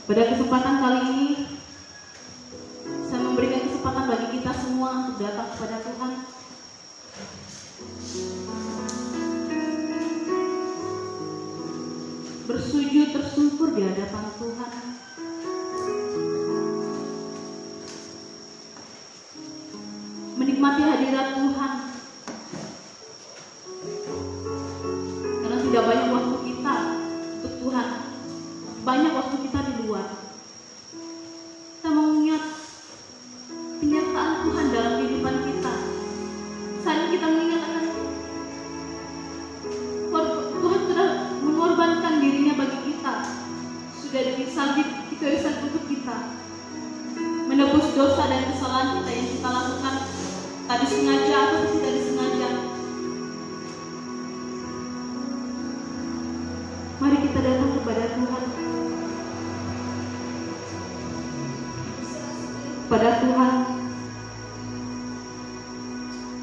Pada kesempatan kali ini, saya memberikan kesempatan bagi kita semua untuk datang kepada Tuhan. Bersujud tersungkur di hadapan Tuhan. Menikmati hadirat Tuhan. Karena tidak banyak waktu kita untuk Tuhan. Banyak waktu kita di luar. Kita mengingat kenyataan Tuhan dalam kehidupan kita. Saat kita mengingat akan Tuhan sudah mengorbankan dirinya bagi kita. Sudah disalib di kayu salib untuk kita. Menebus dosa dan kesalahan kita yang kita lakukan tadi sengaja atau tidak disengaja. Mari kita datang kepada Tuhan. Pada Tuhan,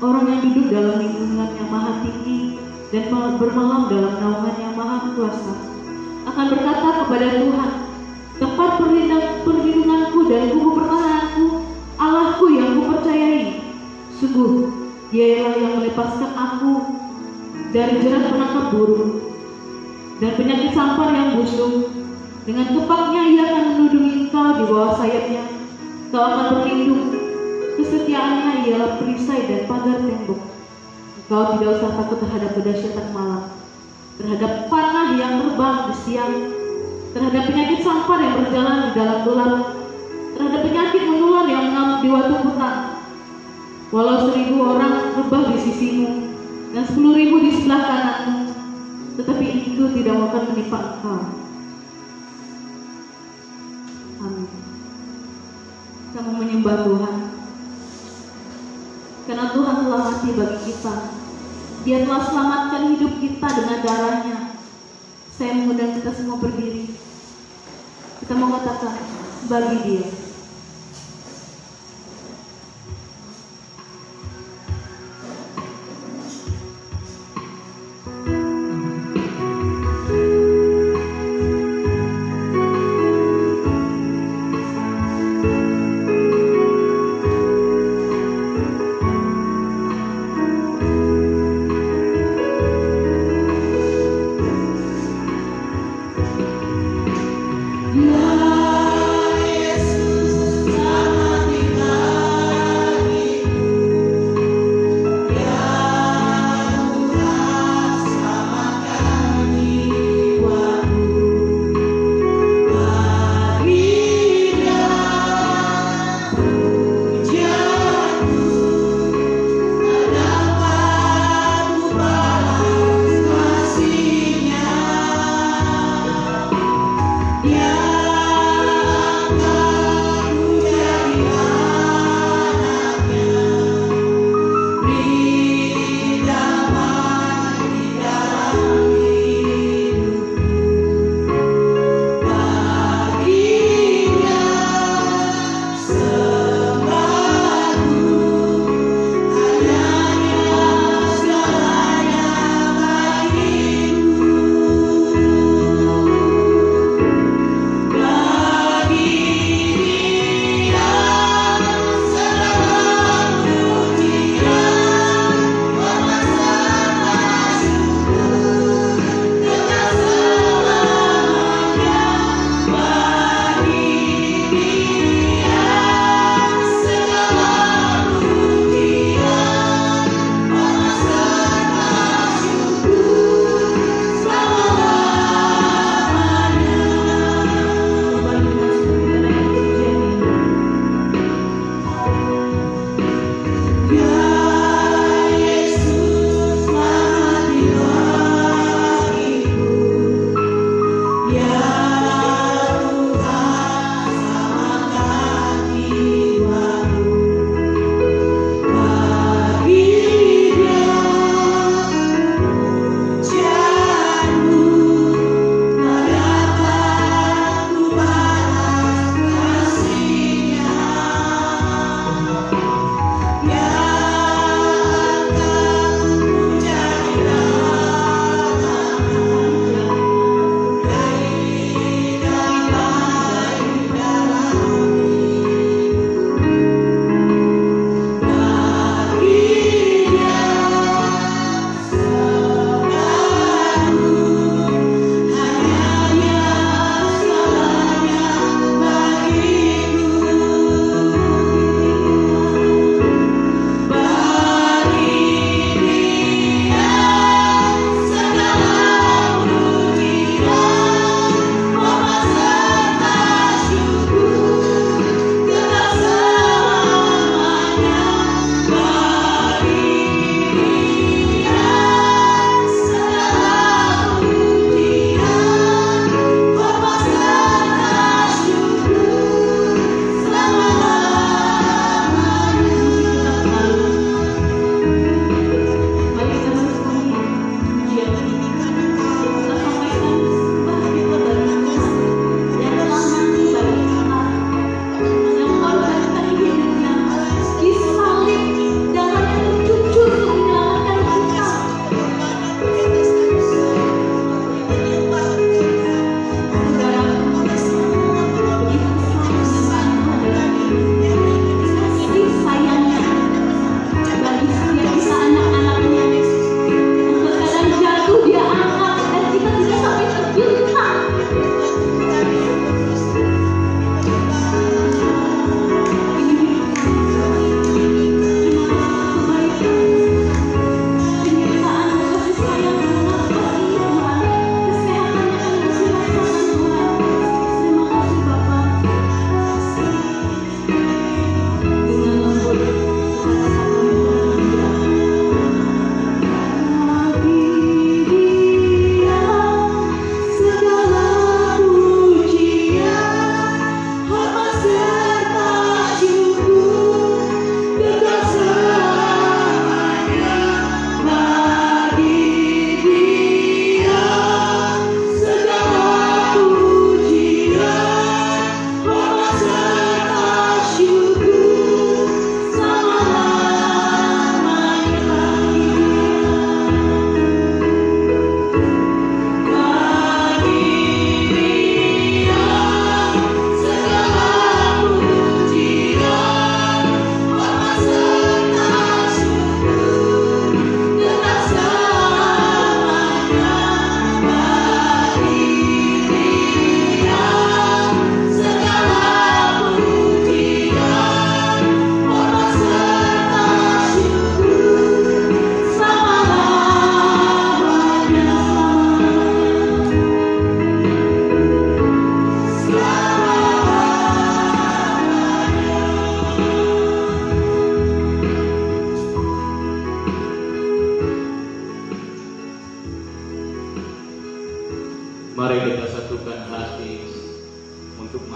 orang yang duduk dalam lindungan yang maha tinggi dan bermalam dalam naungan yang maha kuasa akan berkata kepada Tuhan, tempat perlindunganku dan kubu pertahananku, Allahku yang kupercayai. Sungguh, Dialah yang melepaskan aku dari jerat penangkap burung dan penyakit sampar yang busuk. Dengan tepaknya Ia akan melindungi engkau di bawah sayapnya. Kau akan berlindung. Kesetiaannya ialah perisai dan pagar tembok. Engkau tidak usah takut terhadap kedahsyatan malam, terhadap panah yang terbang di siang, terhadap penyakit sampar yang berjalan di dalam gelap, terhadap penyakit menular yang mengamuk di waktu petang. Walau 1000 orang rebah di sisimu dan 10.000 di sebelah kananmu, tetapi itu tidak akan menimpa engkau. Amin. Kita mau menyembah Tuhan karena Tuhan telah mati bagi kita. Dia telah selamatkan hidup kita dengan darahnya. Saya mengundang kita semua berdiri. Kita mau katakan bagi Dia. Ya Yesus.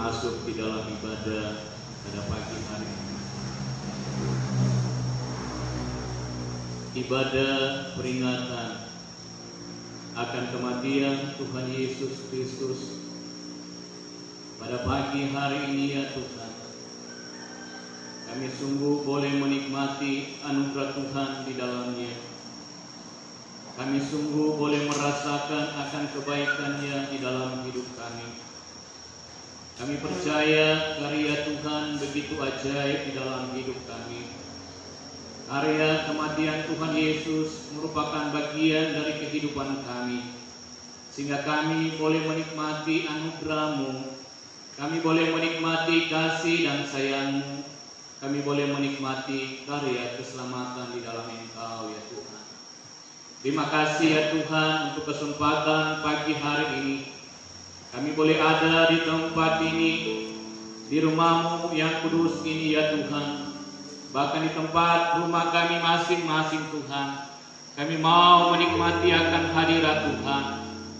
masuk di dalam ibadah pada pagi hari ini. Ibadah peringatan akan kematian Tuhan Yesus Kristus pada pagi hari ini, ya Tuhan. Kami sungguh boleh menikmati anugerah Tuhan di dalamnya. Kami sungguh boleh merasakan akan kebaikan-Nya di dalam hidup kami. Kami percaya karya Tuhan begitu ajaib di dalam hidup kami. Karya kematian Tuhan Yesus merupakan bagian dari kehidupan kami, sehingga kami boleh menikmati anugerah-Mu. Kami boleh menikmati kasih dan sayang-Mu. Kami boleh menikmati karya keselamatan di dalam Engkau, ya Tuhan. Terima kasih, ya Tuhan, untuk kesempatan pagi hari ini. Kami boleh ada di tempat ini, di rumah-Mu yang kudus ini, ya Tuhan. Bahkan di tempat rumah kami masing-masing, Tuhan. Kami mau menikmati akan hadirat Tuhan.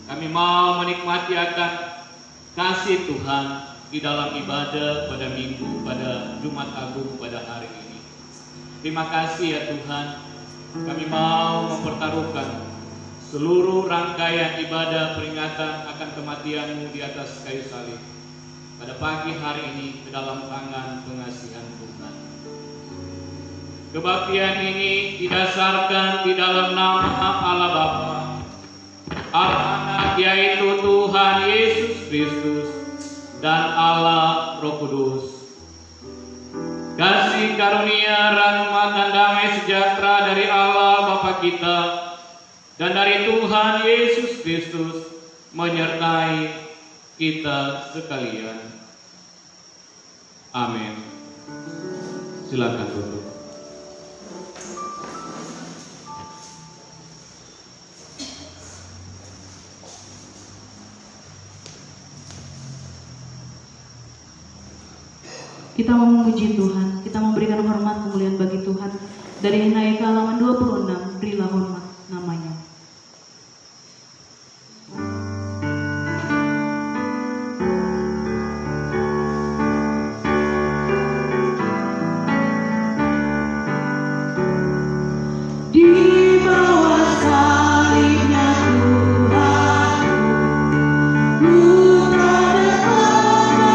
Kami mau menikmati akan kasih Tuhan di dalam ibadah pada Minggu, pada Jumat Agung pada hari ini. Terima kasih, ya Tuhan. Kami mau mempertaruhkan seluruh rangkaian ibadah peringatan akan kematian-Mu di atas kayu salib pada pagi hari ini ke dalam tangan pengasihan Tuhan. Kebaktian ini didasarkan di dalam nama Allah Bapa, Allah Anak, yaitu Tuhan Yesus Kristus, dan Allah Roh Kudus. Kasih karunia, rahmat dan damai sejahtera dari Allah Bapa kita dan dari Tuhan Yesus Kristus menyertai kita sekalian. Amin. Silakan duduk. Kita mau memuji Tuhan, kita memberikan hormat kemuliaan bagi Tuhan. Dari naik ke halaman 26, berilah hormat namanya. Di bawah salibnya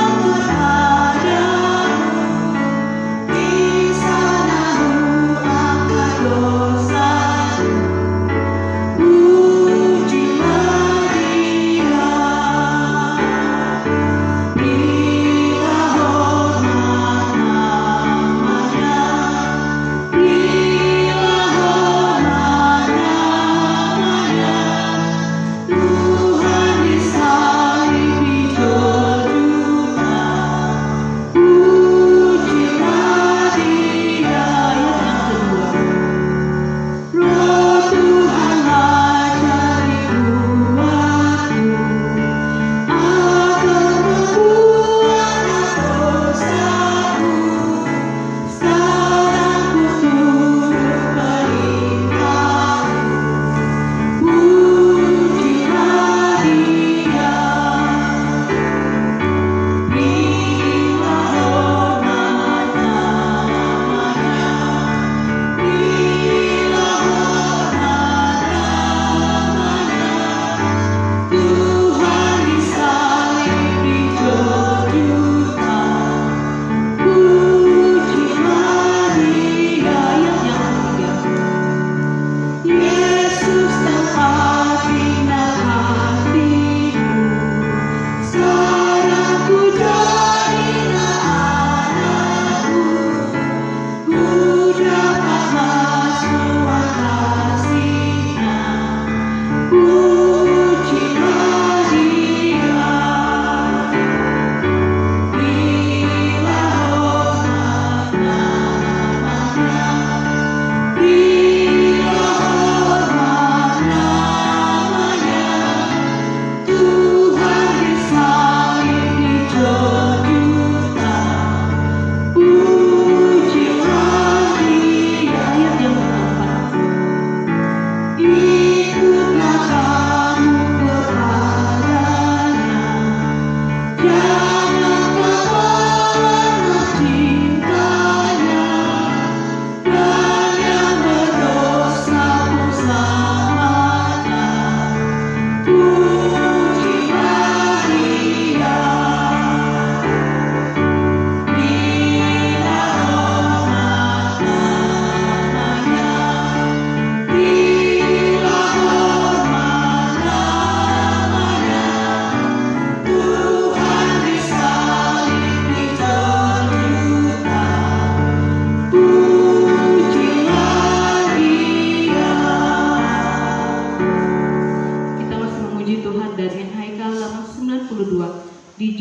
Tuhan, di sana Ku angkat dosa.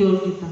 Georgita.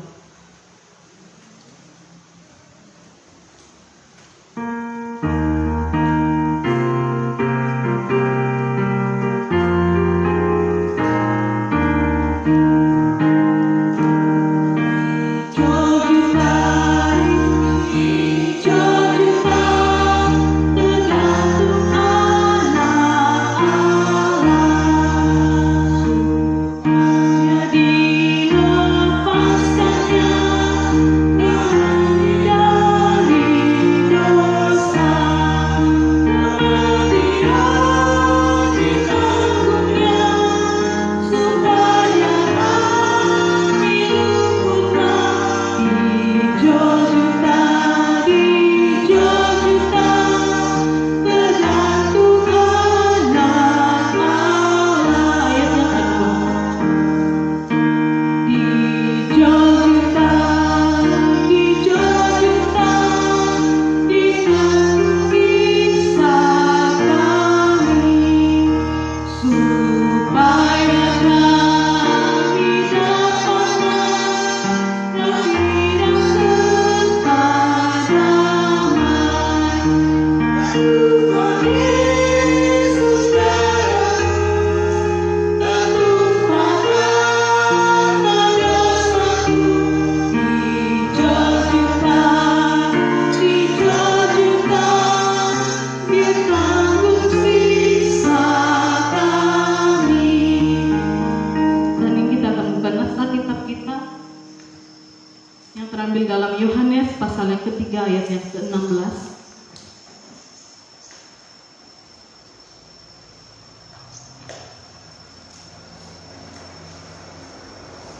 Dalam Yohanes pasal yang ketiga ayat yang ke-16.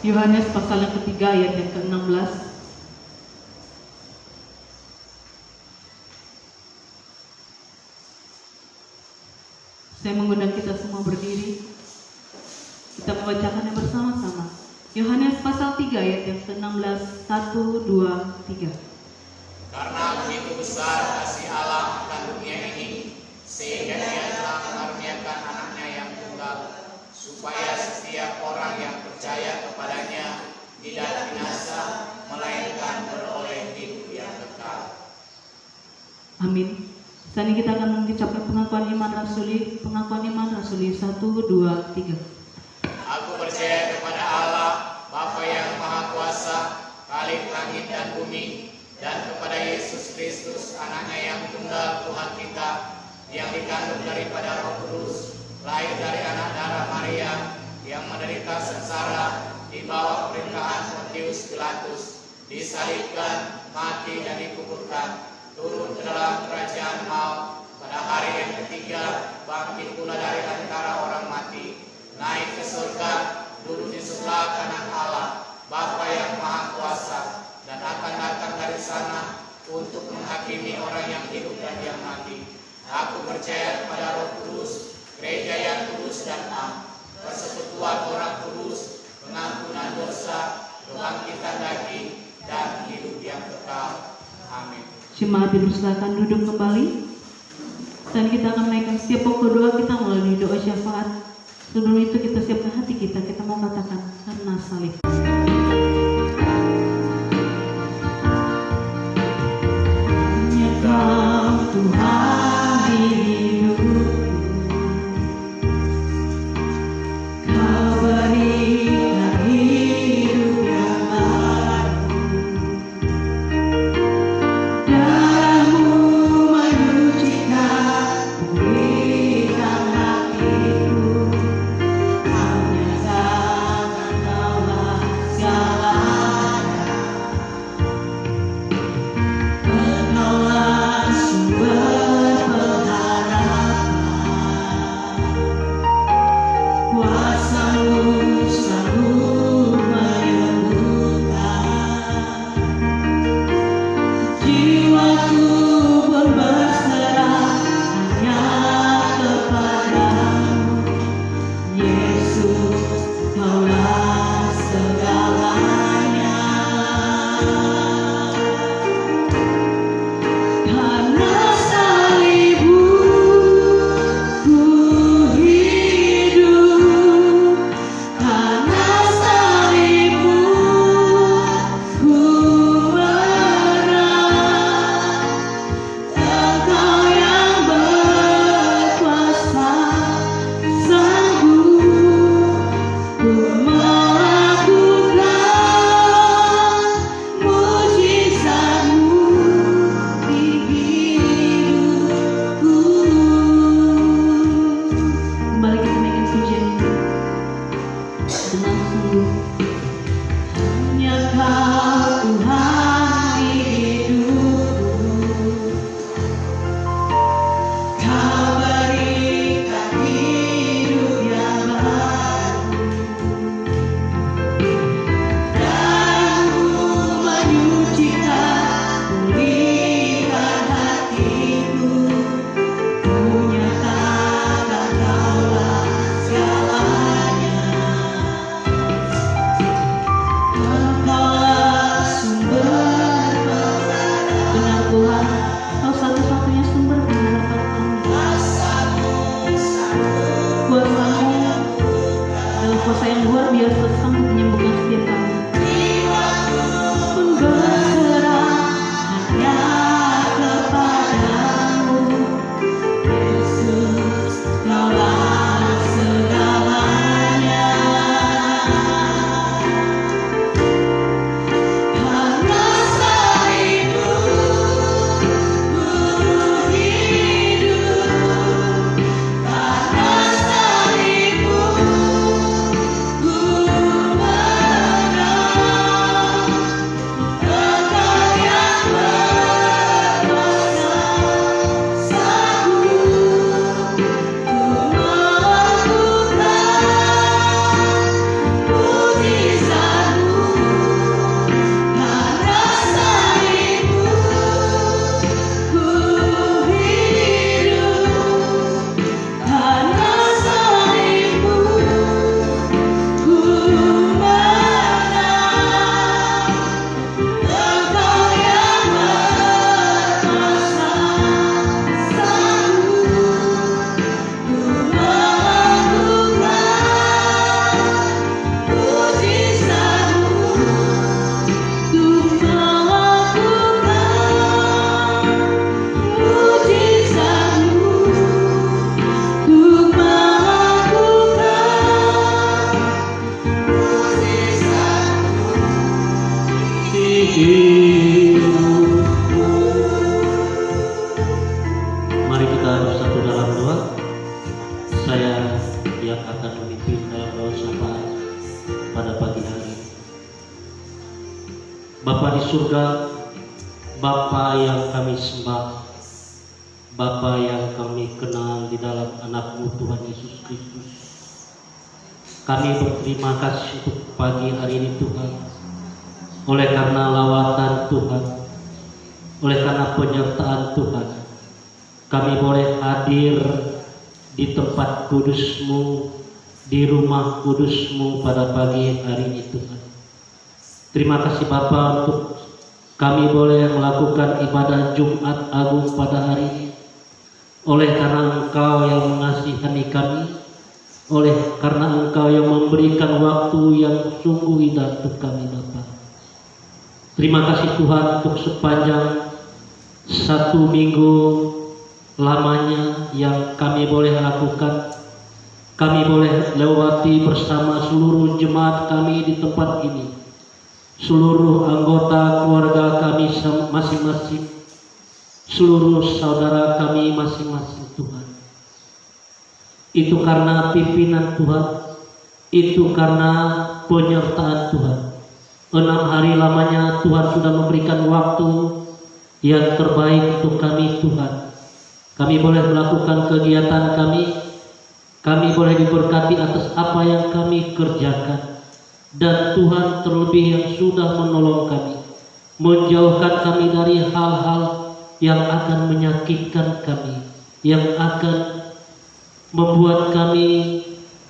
Yohanes pasal yang ketiga ayat yang ke-16. Saya mengundang kita semua berdiri. Kita membacakannya bersama-sama. Yohanes pasal 3 ayat yang ke-16, 1, 2, 3. Karena begitu besar kasih Allah akan dunia ini, sehingga Dia telah mengaruniakan anaknya yang tunggal, supaya setiap orang yang percaya kepadanya tidak binasa, melainkan beroleh hidup yang kekal. Amin. Saat ini kita akan mengucapkan pengakuan iman rasuli. Pengakuan iman rasuli 1, 2, 3. Aku percaya kepada Allah, Bapa yang Maha Kuasa, Khalik langit dan bumi, dan kepada Yesus Kristus, Anaknya yang tunggal Tuhan kita, yang dikandung daripada Roh Kudus, lahir dari anak darah Maria, yang menderita sengsara di bawah pemerintahan Pontius Pilatus, disalibkan, mati dan dikuburkan, turun ke dalam kerajaan maut, pada hari yang ketiga bangkit pula dari antara orang mati, naik ke surga, duduk di sebelah kanan Allah, Bapa yang Maha Kuasa, dan akan datang dari sana untuk menghakimi orang yang hidup dan yang mati. Aku percaya kepada Roh Kudus, gereja yang kudus dan am, persekutuan orang kudus, pengampunan dosa, kebangkitan daging, dan hidup yang kekal. Amin. Jemaat dipersilakan duduk kembali. Dan kita akan menaikkan setiap pokok doa kita melalui doa syafaat. Sebelum itu kita siapkan hati kita mau katakan karena salib. Kau Tuhan hidupku, Kau berikan hidup yang baru, darah-Mu menyucikan, pulihkan hatiku, hanya tangan Kaulah Bapa di surga, Bapa yang kami sembah, Bapa yang kami kenal di dalam anak-Mu Tuhan Yesus Kristus. Kami berterima kasih untuk pagi hari ini Tuhan, oleh karena lawatan Tuhan, oleh karena penyertaan Tuhan, kami boleh hadir di tempat kudus-Mu, di rumah kudus-Mu pada pagi hari ini Tuhan. Terima kasih Bapa untuk kami boleh melakukan ibadah Jumat Agung pada hari ini, oleh karena Engkau yang mengasihani kami, oleh karena Engkau yang memberikan waktu yang sungguh indah untuk kami Bapa. Terima kasih Tuhan untuk sepanjang 1 minggu lamanya yang kami boleh lakukan. Kami boleh lewati bersama seluruh jemaat kami di tempat ini, seluruh anggota keluarga kami masing-masing, seluruh saudara kami masing-masing Tuhan. Itu karena pimpinan Tuhan, itu karena penyertaan Tuhan. 6 hari lamanya Tuhan sudah memberikan waktu yang terbaik untuk kami Tuhan. Kami boleh melakukan kegiatan kami boleh diberkati atas apa yang kami kerjakan. Dan Tuhan terlebih yang sudah menolong kami, menjauhkan kami dari hal-hal yang akan menyakitkan kami, yang akan membuat kami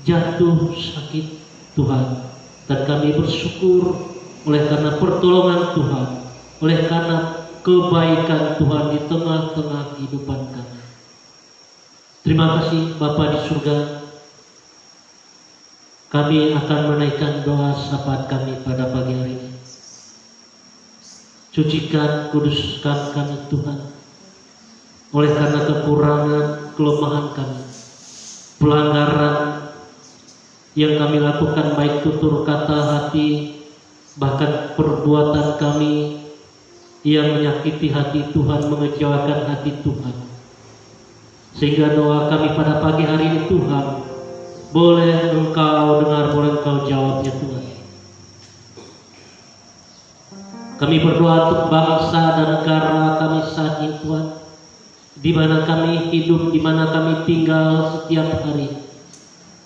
jatuh sakit Tuhan. Dan kami bersyukur oleh karena pertolongan Tuhan, oleh karena kebaikan Tuhan di tengah-tengah kehidupan kami. Terima kasih Bapa di surga. Kami akan menaikkan doa syafaat kami pada pagi hari ini. Sucikan, kuduskan kami Tuhan, oleh karena kekurangan, kelemahan kami, pelanggaran yang kami lakukan baik tutur kata, hati, bahkan perbuatan kami yang menyakiti hati Tuhan, mengecewakan hati Tuhan. Sehingga doa kami pada pagi hari ini Tuhan, boleh Engkau dengar, boleh Engkau jawabnya Tuhan. Kami berdoa untuk bangsa dan negara kami saat ini Tuhan, di mana kami hidup, di mana kami tinggal setiap hari.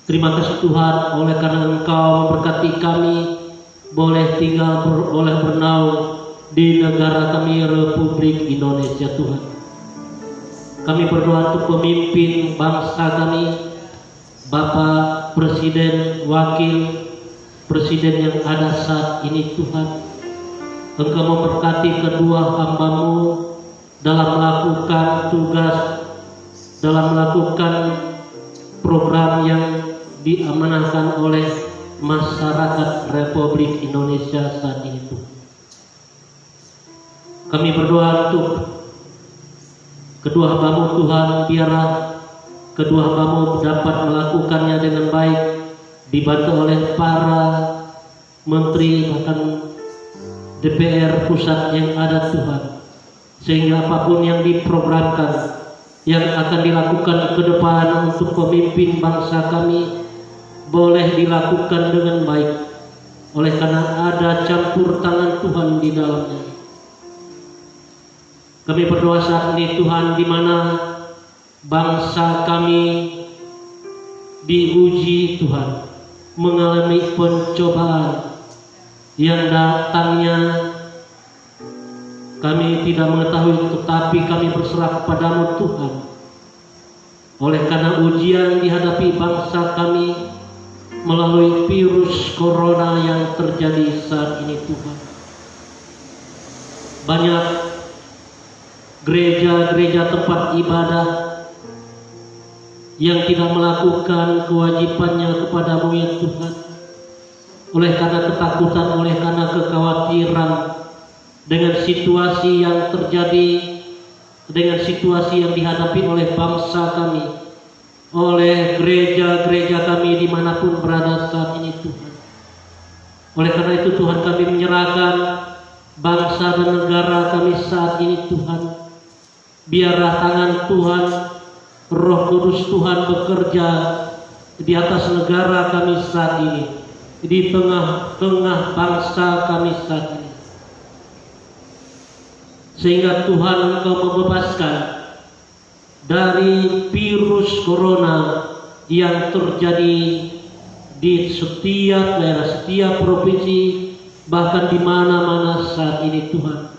Terima kasih Tuhan, oleh karena Engkau memberkati kami, boleh tinggal, boleh bernaung di negara kami Republik Indonesia Tuhan. Kami berdoa untuk pemimpin bangsa kami, Bapak Presiden, Wakil Presiden yang ada saat ini Tuhan. Engkau memberkati kedua hamba-Mu dalam melakukan tugas, dalam melakukan program yang diamanahkan oleh masyarakat Republik Indonesia saat ini Tuhan. Kami berdoa untuk kedua hamba-Mu Tuhan, biarlah kedua hamba-Mu dapat melakukannya dengan baik, dibantu oleh para menteri bahkan DPR pusat yang ada Tuhan, sehingga apapun yang diprogramkan yang akan dilakukan ke depan untuk pemimpin bangsa kami boleh dilakukan dengan baik, oleh karena ada campur tangan Tuhan di dalamnya. Kami berdoa saat ini Tuhan, di mana bangsa kami diuji Tuhan, mengalami pencobaan yang datangnya kami tidak mengetahui, tetapi kami berserah kepada-Mu Tuhan. Oleh karena ujian dihadapi bangsa kami melalui virus corona yang terjadi saat ini Tuhan, banyak gereja-gereja tempat ibadah yang tidak melakukan kewajibannya kepada-Mu ya Tuhan, oleh karena ketakutan, oleh karena kekhawatiran dengan situasi yang terjadi, dengan situasi yang dihadapi oleh bangsa kami, oleh gereja-gereja kami dimanapun berada saat ini Tuhan. Oleh karena itu Tuhan, kami menyerahkan bangsa dan negara kami saat ini Tuhan. Biarlah tangan Tuhan, Roh Kudus Tuhan bekerja di atas negara kami saat ini, di tengah-tengah bangsa kami saat ini. sehingga Tuhan Engkau membebaskan dari virus corona yang terjadi di setiap daerah, setiap provinsi, bahkan di mana-mana saat ini Tuhan.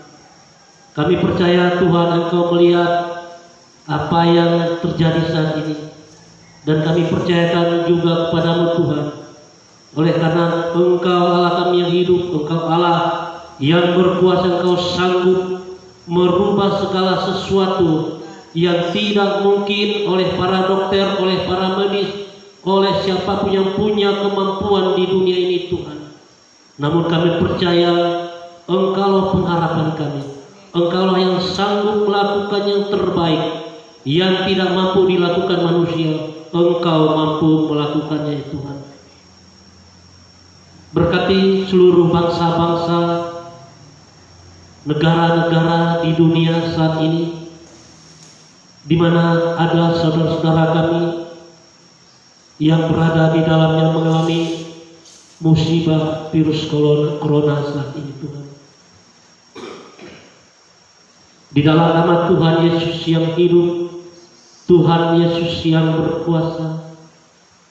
Kami percaya Tuhan Engkau melihat apa yang terjadi saat ini, dan kami percayakan juga kepadamu Tuhan. Oleh karena Engkau Allah kami yang hidup, Engkau Allah yang berkuasa, Engkau sanggup merubah segala sesuatu yang tidak mungkin oleh para dokter, oleh para medis, oleh siapapun yang punya kemampuan di dunia ini Tuhan. Namun kami percaya Engkaulah pengharapan kami, Engkaulah yang sanggup melakukan yang terbaik, yang tidak mampu dilakukan manusia, Engkau mampu melakukannya Tuhan. Berkati seluruh bangsa-bangsa, negara-negara di dunia saat ini, di mana ada saudara-saudara kami yang berada di dalamnya mengalami musibah virus corona saat ini Tuhan. Di dalam nama Tuhan Yesus yang hidup, Tuhan Yesus yang berkuasa,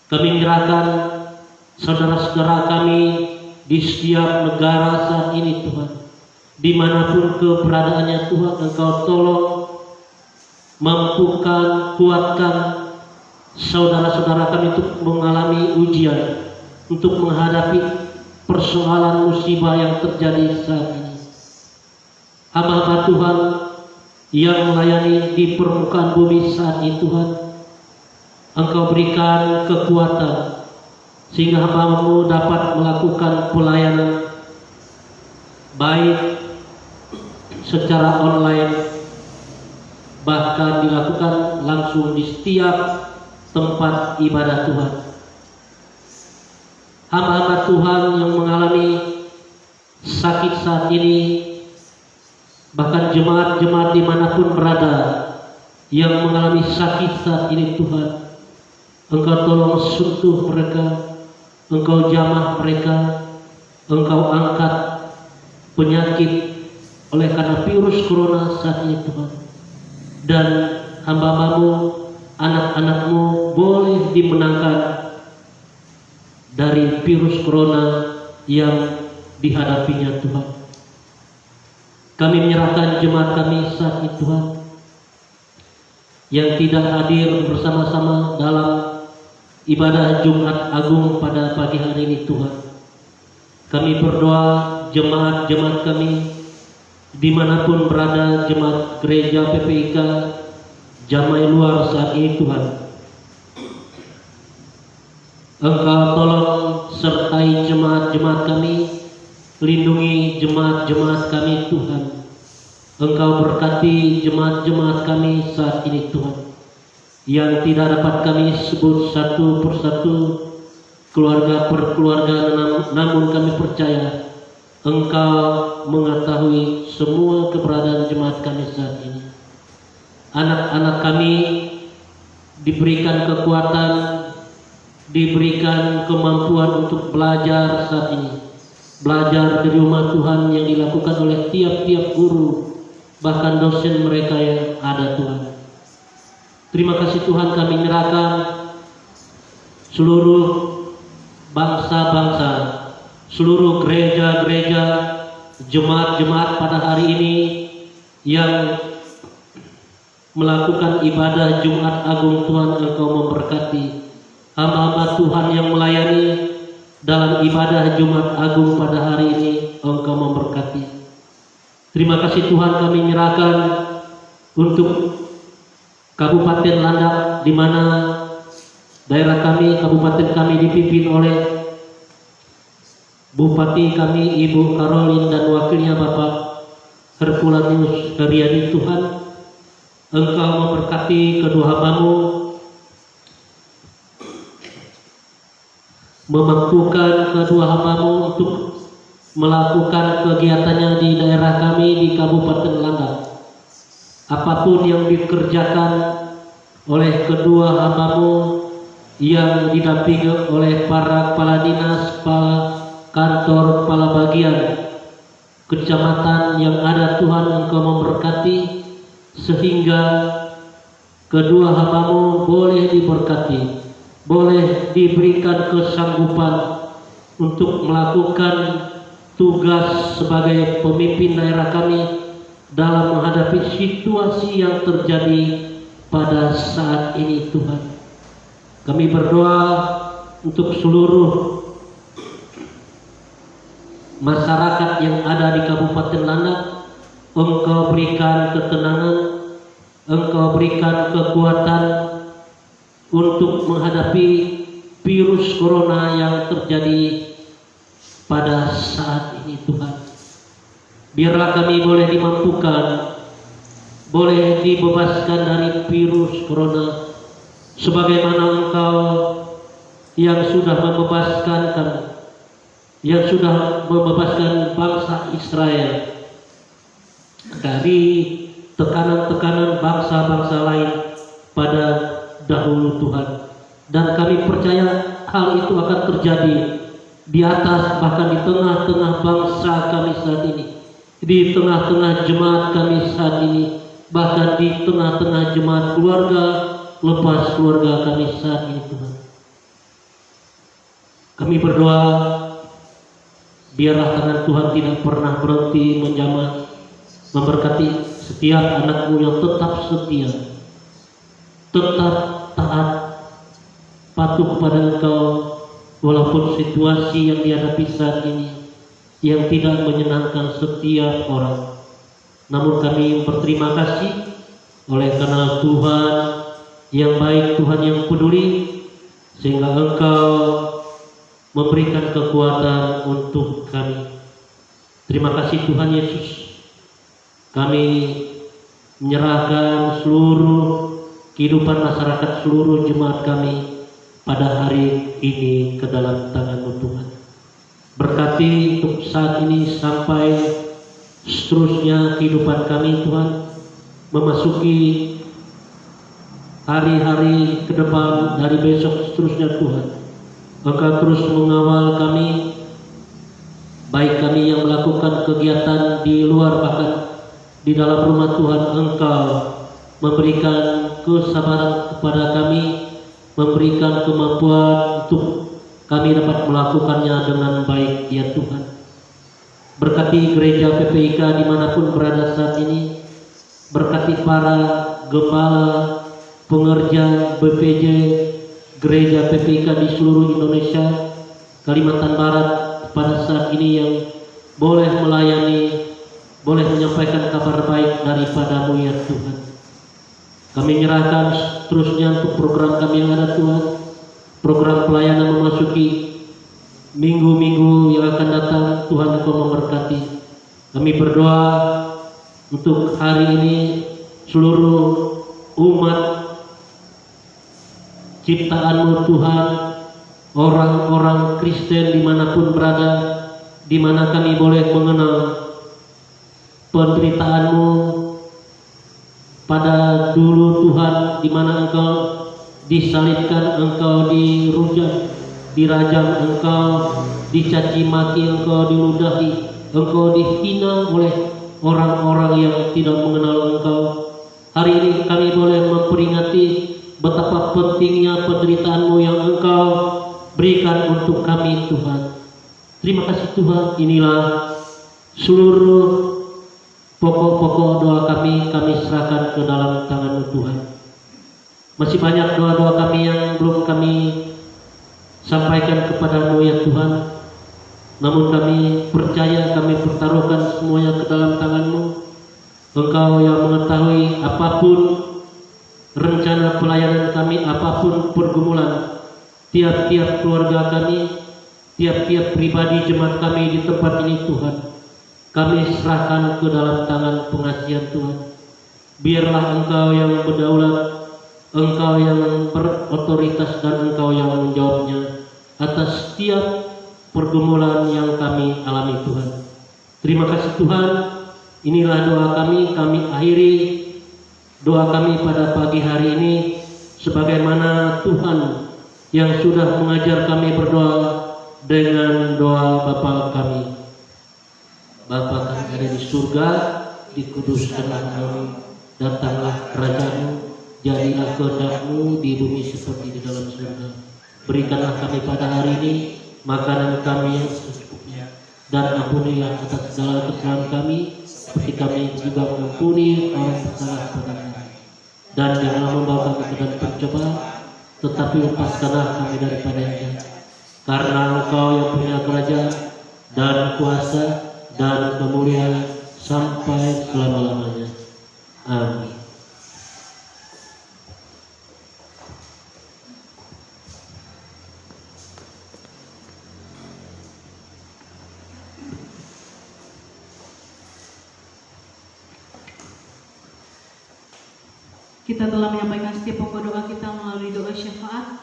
kami menyerahkan saudara-saudara kami di setiap negara saat ini Tuhan. Dimanapun keberadaannya Tuhan, Engkau tolong mampukan, kuatkan saudara-saudara kami untuk mengalami ujian, untuk menghadapi persoalan musibah yang terjadi saat ini. Hamba-hamba Tuhan yang melayani di permukaan bumi saat ini Tuhan, Engkau berikan kekuatan sehingga hamba-Mu dapat melakukan pelayanan baik secara online, bahkan dilakukan langsung di setiap tempat ibadah Tuhan. Hamba-hamba Tuhan yang mengalami sakit saat ini, bahkan jemaat-jemaat dimanapun berada yang mengalami sakit saat ini Tuhan, Engkau tolong sentuh mereka, Engkau jamah mereka, Engkau angkat penyakit oleh karena virus corona saat ini Tuhan. Dan hamba-Mu, anak-anak-Mu boleh dimenangkan dari virus corona yang dihadapinya Tuhan. Kami menyerahkan jemaat kami saat ini Tuhan, yang tidak hadir bersama-sama dalam ibadah Jumat Agung pada pagi hari ini Tuhan. Kami berdoa jemaat-jemaat kami dimanapun berada, jemaat gereja PPIK, jamaah luar saat ini Tuhan. Engkau tolong sertai jemaat-jemaat kami, lindungi jemaat-jemaat kami Tuhan. Engkau berkati jemaat-jemaat kami saat ini Tuhan, yang tidak dapat kami sebut satu persatu, keluarga per keluarga, namun kami percaya Engkau mengetahui semua keberadaan jemaat kami saat ini. Anak-anak kami diberikan kekuatan, diberikan kemampuan untuk belajar saat ini. Belajar di rumah Tuhan yang dilakukan oleh tiap-tiap guru, bahkan dosen mereka yang ada Tuhan. Terima kasih Tuhan, kami menyerahkan seluruh bangsa-bangsa, seluruh gereja-gereja, jemaat-jemaat pada hari ini yang melakukan ibadah Jumat Agung Tuhan. Engkau memberkati hamba-hamba Tuhan yang melayani dalam ibadah Jumat Agung pada hari ini. Engkau memberkati. Terima kasih Tuhan, kami menyerahkan untuk Kabupaten Landak, di mana daerah kami, kabupaten kami dipimpin oleh Bupati kami Ibu Karolin dan wakilnya Bapak Herculanus Haryadi. Tuhan, Engkau memberkati kedua hamba-Mu, memampukan kedua hamba-Mu untuk melakukan kegiatannya di daerah kami di Kabupaten Landak. Apapun yang dikerjakan oleh kedua hamba-Mu yang didampingi oleh para kepala dinas, kepala kantor, kepala bagian, kecamatan yang ada Tuhan Engkau memberkati, sehingga kedua hambamu boleh diberkati, boleh diberikan kesanggupan untuk melakukan tugas sebagai pemimpin daerah kami dalam menghadapi situasi yang terjadi pada saat ini Tuhan. Kami berdoa untuk seluruh masyarakat yang ada di Kabupaten Landak, Engkau berikan ketenangan, Engkau berikan kekuatan untuk menghadapi virus corona yang terjadi pada saat ini Tuhan. Biarlah kami boleh dimampukan, boleh dibebaskan dari virus corona, sebagaimana Engkau yang sudah membebaskan kami, yang sudah membebaskan bangsa Israel dari tekanan-tekanan bangsa-bangsa lain pada dahulu Tuhan. Dan kami percaya hal itu akan terjadi di atas, bahkan di tengah-tengah bangsa kami saat ini, di tengah-tengah jemaat kami saat ini, bahkan di tengah-tengah jemaat keluarga lepas keluarga kami saat ini Tuhan. Kami berdoa, biarlah tangan Tuhan tidak pernah berhenti menjamah, memberkati setiap anak-Mu yang tetap setia, tetap taat, patuh kepada Engkau, walaupun situasi yang dihadapi saat ini yang tidak menyenangkan setiap orang. Namun kami berterima kasih oleh karena Tuhan yang baik, Tuhan yang peduli, sehingga Engkau memberikan kekuatan untuk kami. Terima kasih Tuhan Yesus. Kami menyerahkan seluruh kehidupan masyarakat, seluruh jemaat kami pada hari ini ke dalam tangan-Mu Tuhan. Berkati untuk saat ini sampai seterusnya kehidupan kami Tuhan, memasuki hari-hari ke depan dari besok seterusnya Tuhan. Engkau terus mengawal kami, baik kami yang melakukan kegiatan di luar bahkan di dalam rumah Tuhan. Engkau memberikan kesabaran kepada kami, memberikan kemampuan untuk kami dapat melakukannya dengan baik ya Tuhan. Berkati gereja PPIK dimanapun berada saat ini, berkati para gembala, pengerja BPJ gereja PPIK di seluruh Indonesia, Kalimantan Barat pada saat ini yang boleh melayani, boleh menyampaikan kabar baik daripada-Mu ya Tuhan. Kami menyerahkan seterusnya untuk program kami yang ada Tuhan, program pelayanan memasuki minggu-minggu yang akan datang. Tuhan Engkau memberkati. Kami berdoa untuk hari ini seluruh umat ciptaan-Mu Tuhan, orang-orang Kristen dimanapun berada, di mana kami boleh mengenal penderitaan-Mu pada dulu Tuhan, di mana Engkau disalibkan, Engkau dirujam, dirajam, Engkau dicaci maki, Engkau diludahi, Engkau dihina oleh orang-orang yang tidak mengenal Engkau. Hari ini kami boleh memperingati betapa pentingnya penderitaan-Mu yang Engkau berikan untuk kami Tuhan. Terima kasih Tuhan. Inilah seluruh pokok-pokok doa kami serahkan ke dalam tangan-Mu Tuhan. Masih banyak doa-doa kami yang belum kami sampaikan kepada-Mu ya Tuhan. Namun kami percaya, kami pertaruhkan semuanya ke dalam tangan-Mu. Engkau yang mengetahui apapun rencana pelayanan kami, apapun pergumulan tiap-tiap keluarga kami, tiap-tiap pribadi jemaat kami di tempat ini Tuhan. Kami serahkan ke dalam tangan pengasihan Tuhan. Biarlah Engkau yang berdaulat, Engkau yang berotoritas, dan Engkau yang menjawabnya atas setiap pergumulan yang kami alami Tuhan. Terima kasih Tuhan. Inilah doa kami akhiri doa kami pada pagi hari ini, sebagaimana Tuhan yang sudah mengajar kami berdoa dengan doa Bapa kami. Bapa kami ada di surga, dikuduskanlah namamu, datanglah kerajaan-Mu, jadilah kehendak-Mu di bumi seperti di dalam surga. Berikanlah kami pada hari ini makanan kami yang secukupnya, dan ampunilah atas segala kesalahan kami, seperti kami juga mengampuni orang bersalah kepada kami. Dan janganlah membawa kami ke dalam pencobaan, tetapi lepaskanlah kami daripada yang jahat. Karena Engkau yang punya kerajaan dan kuasa dan kemuliaan sampai selama-lamanya. Amin. Kita telah menyampaikan setiap pokok doa kita melalui doa syafaat.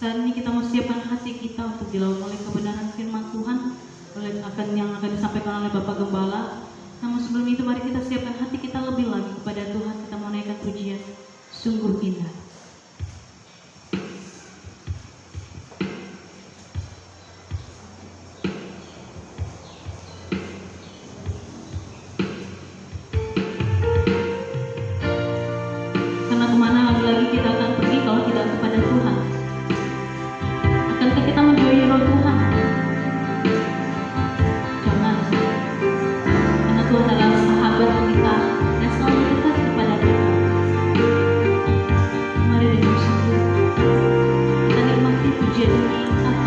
Saat ini kita mau siapkan hati kita untuk dilakukan oleh kebenaran firman Tuhan yang akan disampaikan oleh Bapak Gembala. Namun sebelum itu mari kita siapkan hati kita lebih lagi kepada Tuhan. Kita mau naikkan pujian sungguh indah. Karena kemana lagi-lagi kita akan pergi kalau tidak kepada Tuhan? Akankah kita menjauhi roh Tuhan? Jangan, karena Tuhan adalah sahabat kita dan selalu dekat kepada kita. Mari dengan sungguh kita nikmati pujian ini akan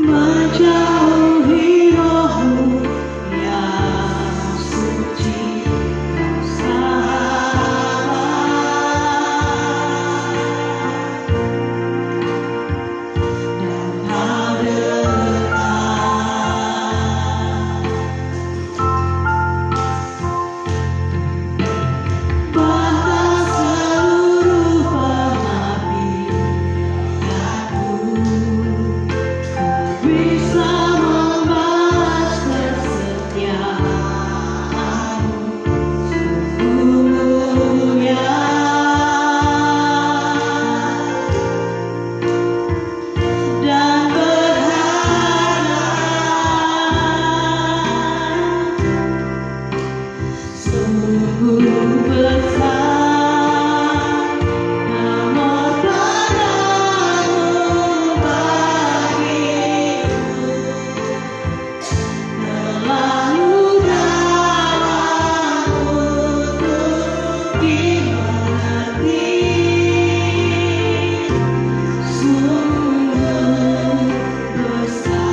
menjauhi rohmu yang suci dan sahabat, dan kau dekat bahkan seluruh pengabdianku bisa membalas kesetiaanmu sesungguhnya, dan berharap sungguh besar pengorbananmu bagiku. Terlalu dalam untuk dimengerti, sungguh besar,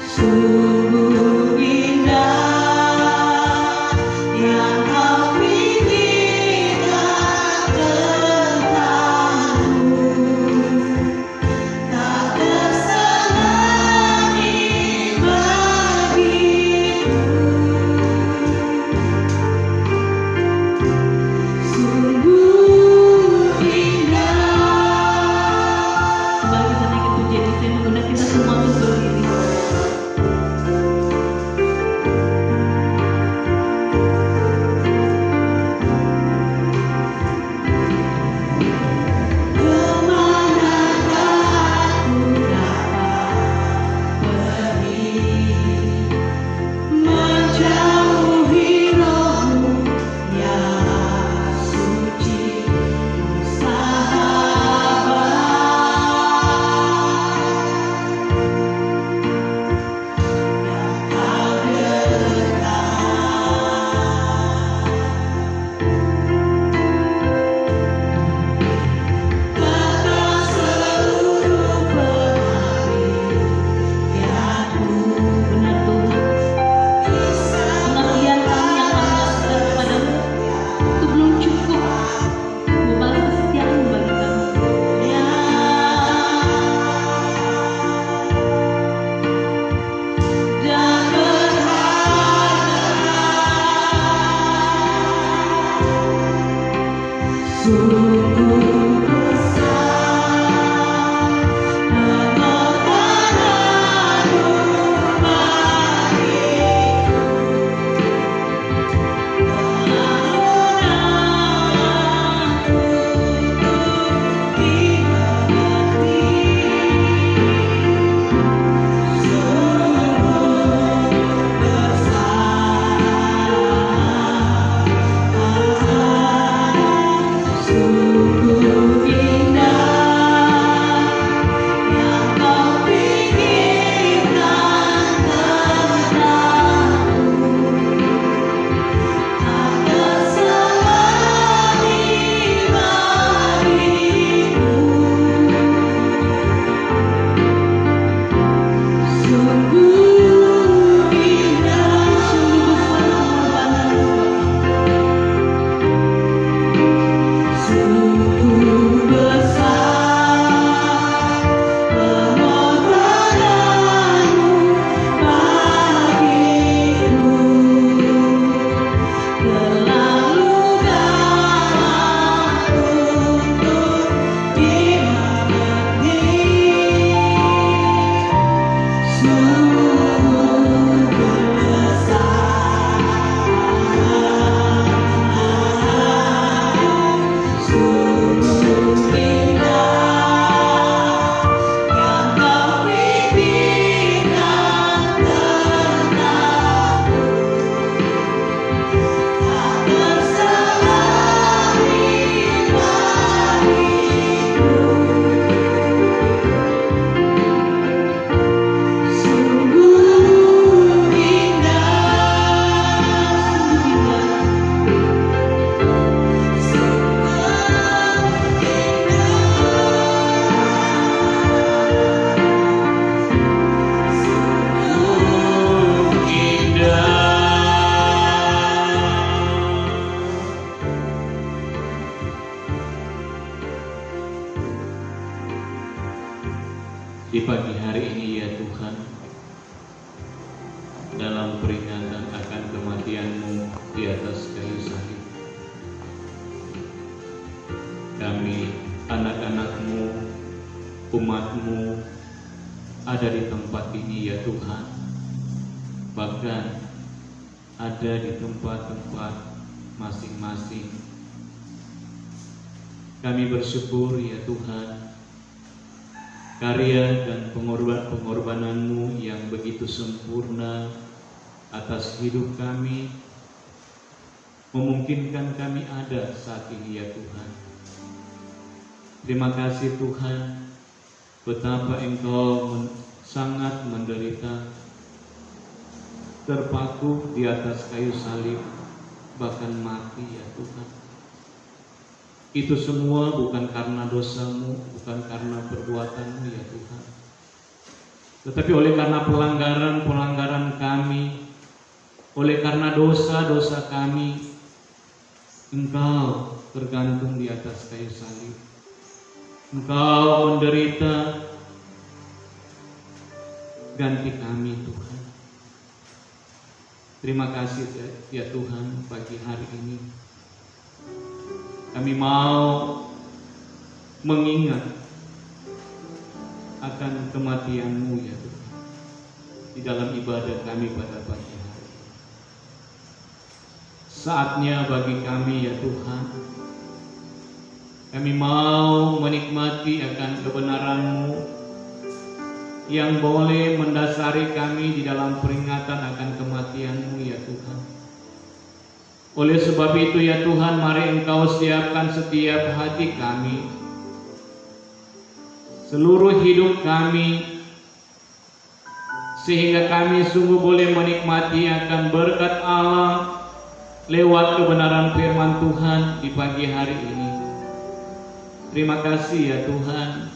sungguh indah yang kau pikirkan tentangku. Tak tersenangi bagiku, sungguh indah. kembali kita naikkan pujian ini. Saya mengundang kita semua untuk berdiri. Kemanakah aku dapat pergi, menjauhi rohmu yang suci dan sahabat, yang kau dekat bahkan seluruh pengabdianku. Benar Tuhan, pengabdian kami yang kami lakukan kepadamu itu belum cukup membalas kesetiaanmu bagi kami. Dan berharap sungguh besar pengorbananmu di pagi hari ini ya Tuhan, dalam peringatan akan kematian-Mu di atas kayu salib, kami anak-anak-Mu, umat-Mu ada di tempat ini ya Tuhan, bahkan ada di tempat-tempat masing-masing. Kami bersyukur ya Tuhan, karya dan pengorbanan-Mu yang begitu sempurna atas hidup kami memungkinkan kami ada saat ini ya Tuhan. Terima kasih Tuhan, betapa Engkau sangat menderita, terpaku di atas kayu salib, bahkan mati ya Tuhan. Itu semua bukan karena dosa-Mu, bukan karena perbuatan-Mu ya Tuhan, tetapi oleh karena pelanggaran-pelanggaran kami, oleh karena dosa-dosa kami, Engkau tergantung di atas kayu salib. Engkau menderita ganti kami Tuhan. Terima kasih ya Tuhan, pagi hari ini kami mau mengingat akan kematian-Mu ya Tuhan di dalam ibadah kami pada pagi hari. Saatnya bagi kami ya Tuhan, kami mau menikmati akan kebenaran-Mu yang boleh mendasari kami di dalam peringatan akan kematian-Mu ya Tuhan. Oleh sebab itu ya Tuhan, mari Engkau siapkan setiap hati kami, seluruh hidup kami, sehingga kami sungguh boleh menikmati akan berkat Allah lewat kebenaran firman Tuhan di pagi hari ini. Terima kasih ya Tuhan,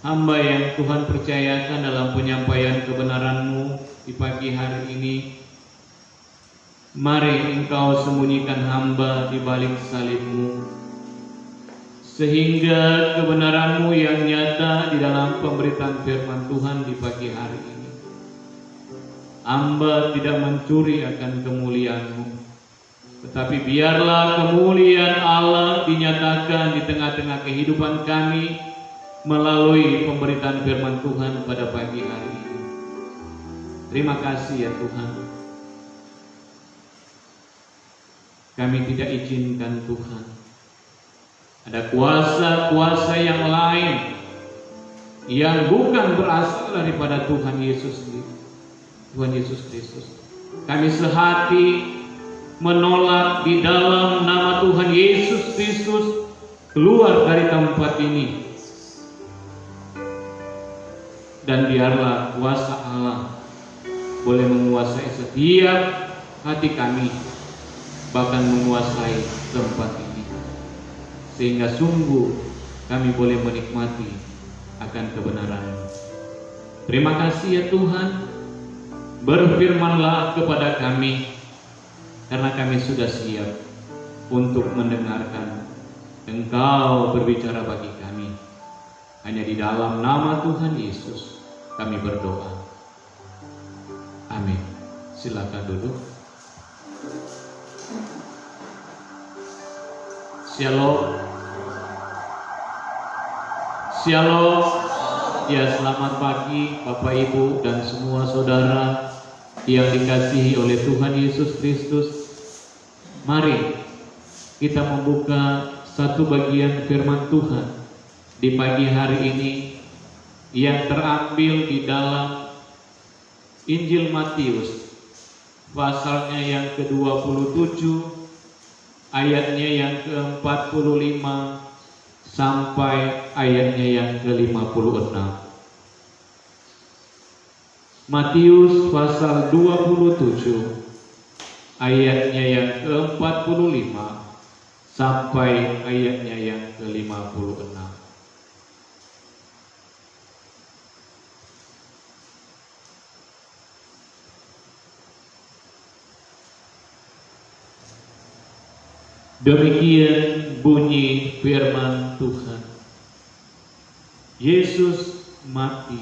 hamba yang Tuhan percayakan dalam penyampaian kebenaran-Mu di pagi hari ini. Mari Engkau sembunyikan hamba di balik salib-Mu, sehingga kebenaran-Mu yang nyata di dalam pemberitaan firman Tuhan di pagi hari ini, hamba tidak mencuri akan kemuliaan-Mu, tetapi biarlah kemuliaan Allah dinyatakan di tengah-tengah kehidupan kami melalui pemberitaan firman Tuhan pada pagi hari ini. Terima kasih ya Tuhan. Kami tidak izinkan Tuhan ada kuasa-kuasa yang lain yang bukan berasal daripada Tuhan Yesus Kristus. Kami sehati menolak di dalam nama Tuhan Yesus Kristus keluar dari tempat ini, dan biarlah kuasa Allah boleh menguasai setiap hati kami, bahkan menguasai tempat ini, sehingga sungguh kami boleh menikmati akan kebenaran. Terima kasih ya Tuhan, berfirmanlah kepada kami, karena kami sudah siap untuk mendengarkan Engkau berbicara bagi kami. Hanya di dalam nama Tuhan Yesus kami berdoa. Amin. Silakan duduk. Shalom. Shalom. Ya, selamat pagi Bapak Ibu dan semua saudara yang dikasihi oleh Tuhan Yesus Kristus. Mari kita membuka satu bagian firman Tuhan di pagi hari ini yang terambil di dalam Injil Matius pasalnya yang ke-27, ayatnya yang ke-45 sampai ayatnya yang ke-56. Matius pasal 27 ayatnya yang ke-45 sampai ayatnya yang ke-56. Demikian bunyi firman Tuhan. Yesus mati.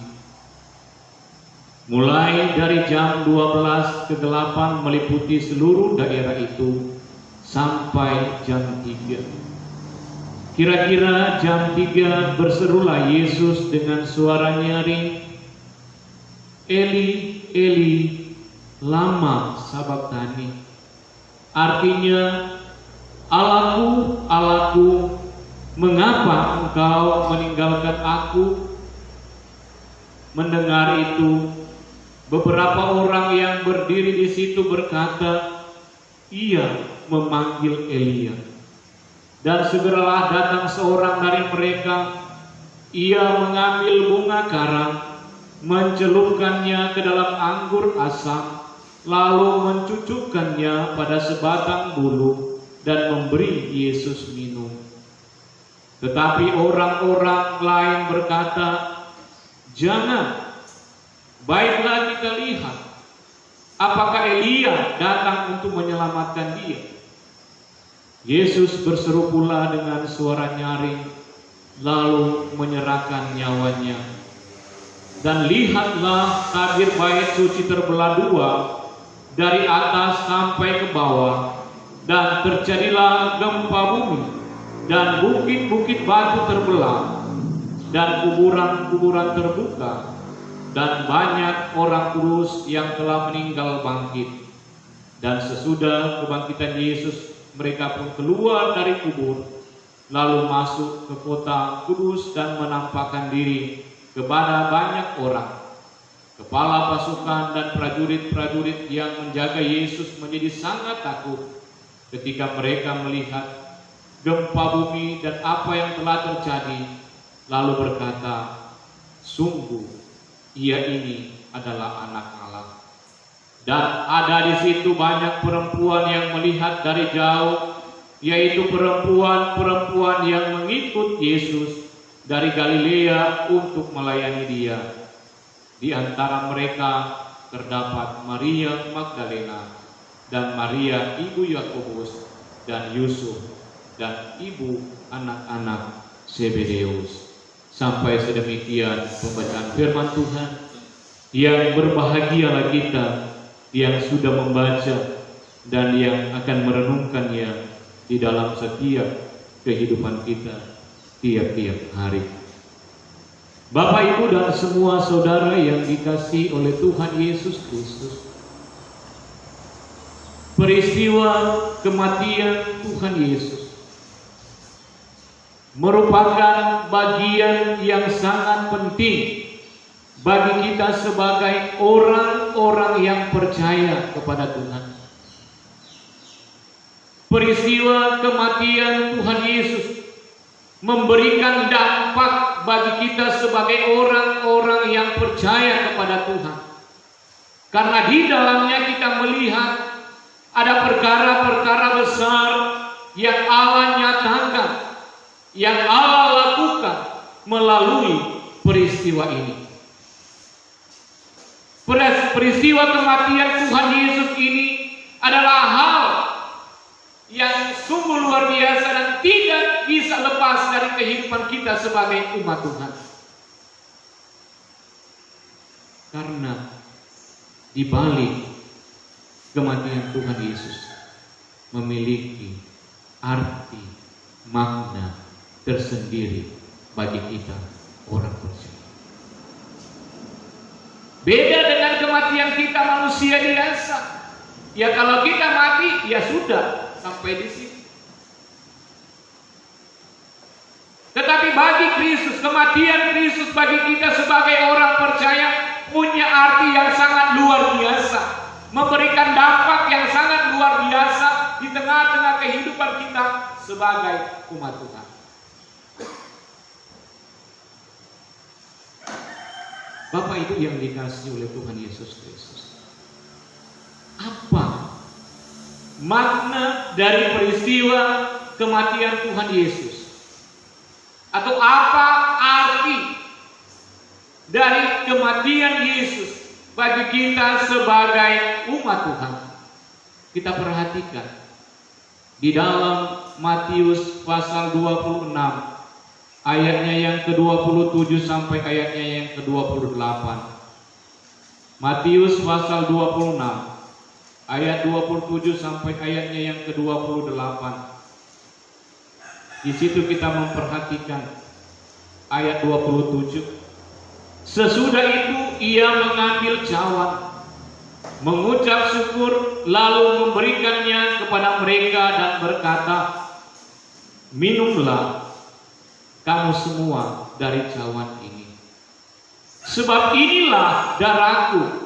Mulai dari jam 12 kegelapan meliputi seluruh daerah itu sampai jam 3. Kira-kira jam 3 berserulah Yesus dengan suara nyaring, Eli, Eli, lama sabachthani. Artinya, Allahku, Allahku, mengapa engkau meninggalkan aku? Mendengar itu, beberapa orang yang berdiri di situ berkata, ia memanggil Elia. Dan segeralah datang seorang dari mereka. Ia mengambil bunga karang, mencelupkannya ke dalam anggur asam, lalu mencucukkannya pada sebatang bulu dan memberi Yesus minum. Tetapi orang-orang lain berkata, jangan, baiklah kita lihat apakah Elia datang untuk menyelamatkan dia. Yesus berseru pula dengan suara nyaring, lalu menyerahkan nyawanya. Dan lihatlah, tabir bait suci terbelah dua, dari atas sampai ke bawah, dan terjadilah gempa bumi, dan bukit-bukit batu terbelah, dan kuburan-kuburan terbuka, dan banyak orang kudus yang telah meninggal bangkit. Dan sesudah kebangkitan Yesus, mereka pun keluar dari kubur, lalu masuk ke kota kudus dan menampakkan diri kepada banyak orang. Kepala pasukan dan prajurit-prajurit yang menjaga Yesus menjadi sangat takut ketika mereka melihat gempa bumi dan apa yang telah terjadi, lalu berkata, sungguh ia ini adalah anak Allah. Dan ada di situ banyak perempuan yang melihat dari jauh, yaitu perempuan-perempuan yang mengikut Yesus dari Galilea untuk melayani dia. Di antara mereka terdapat Maria Magdalena dan Maria ibu Yakobus dan Yusuf dan ibu anak-anak Zebedeus. Sampai sedemikian pembacaan firman Tuhan. Yang berbahagialah kita yang sudah membaca dan yang akan merenungkannya di dalam setiap kehidupan kita tiap-tiap hari. Bapak, Ibu, dan semua saudara yang dikasihi oleh Tuhan Yesus Kristus, peristiwa kematian Tuhan Yesus merupakan bagian yang sangat penting bagi kita sebagai orang-orang yang percaya kepada Tuhan. Peristiwa kematian Tuhan Yesus memberikan dampak bagi kita sebagai orang-orang yang percaya kepada Tuhan. Karena di dalamnya kita melihat ada perkara-perkara besar yang Allah nyatakan, yang Allah lakukan melalui peristiwa ini. Peristiwa kematian Tuhan Yesus ini adalah hal yang sungguh luar biasa dan tidak bisa lepas dari kehidupan kita sebagai umat Tuhan. Karena di balik kematian Tuhan Yesus memiliki arti, makna tersendiri bagi kita orang percaya. Beda dengan kematian kita manusia biasa. Ya kalau kita mati, ya sudah, sampai di sini. Tetapi bagi Kristus, kematian Kristus bagi kita sebagai orang percaya punya arti yang sangat luar biasa, memberikan dampak yang sangat luar biasa di tengah-tengah kehidupan kita sebagai umat Tuhan. Bapak Ibu yang dikasihi oleh Tuhan Yesus Kristus, apa makna dari peristiwa kematian Tuhan Yesus? Atau apa arti dari kematian Yesus bagi kita sebagai umat Tuhan? Kita perhatikan di dalam Matius pasal 26 ayatnya yang ke-27 sampai ayatnya yang ke-28. Matius pasal 26 ayat 27 sampai ayatnya yang ke-28. Di situ kita memperhatikan ayat 27. Sesudah itu ia mengambil cawan, mengucap syukur, lalu memberikannya kepada mereka dan berkata, minumlah kamu semua dari cawan ini, sebab inilah darahku,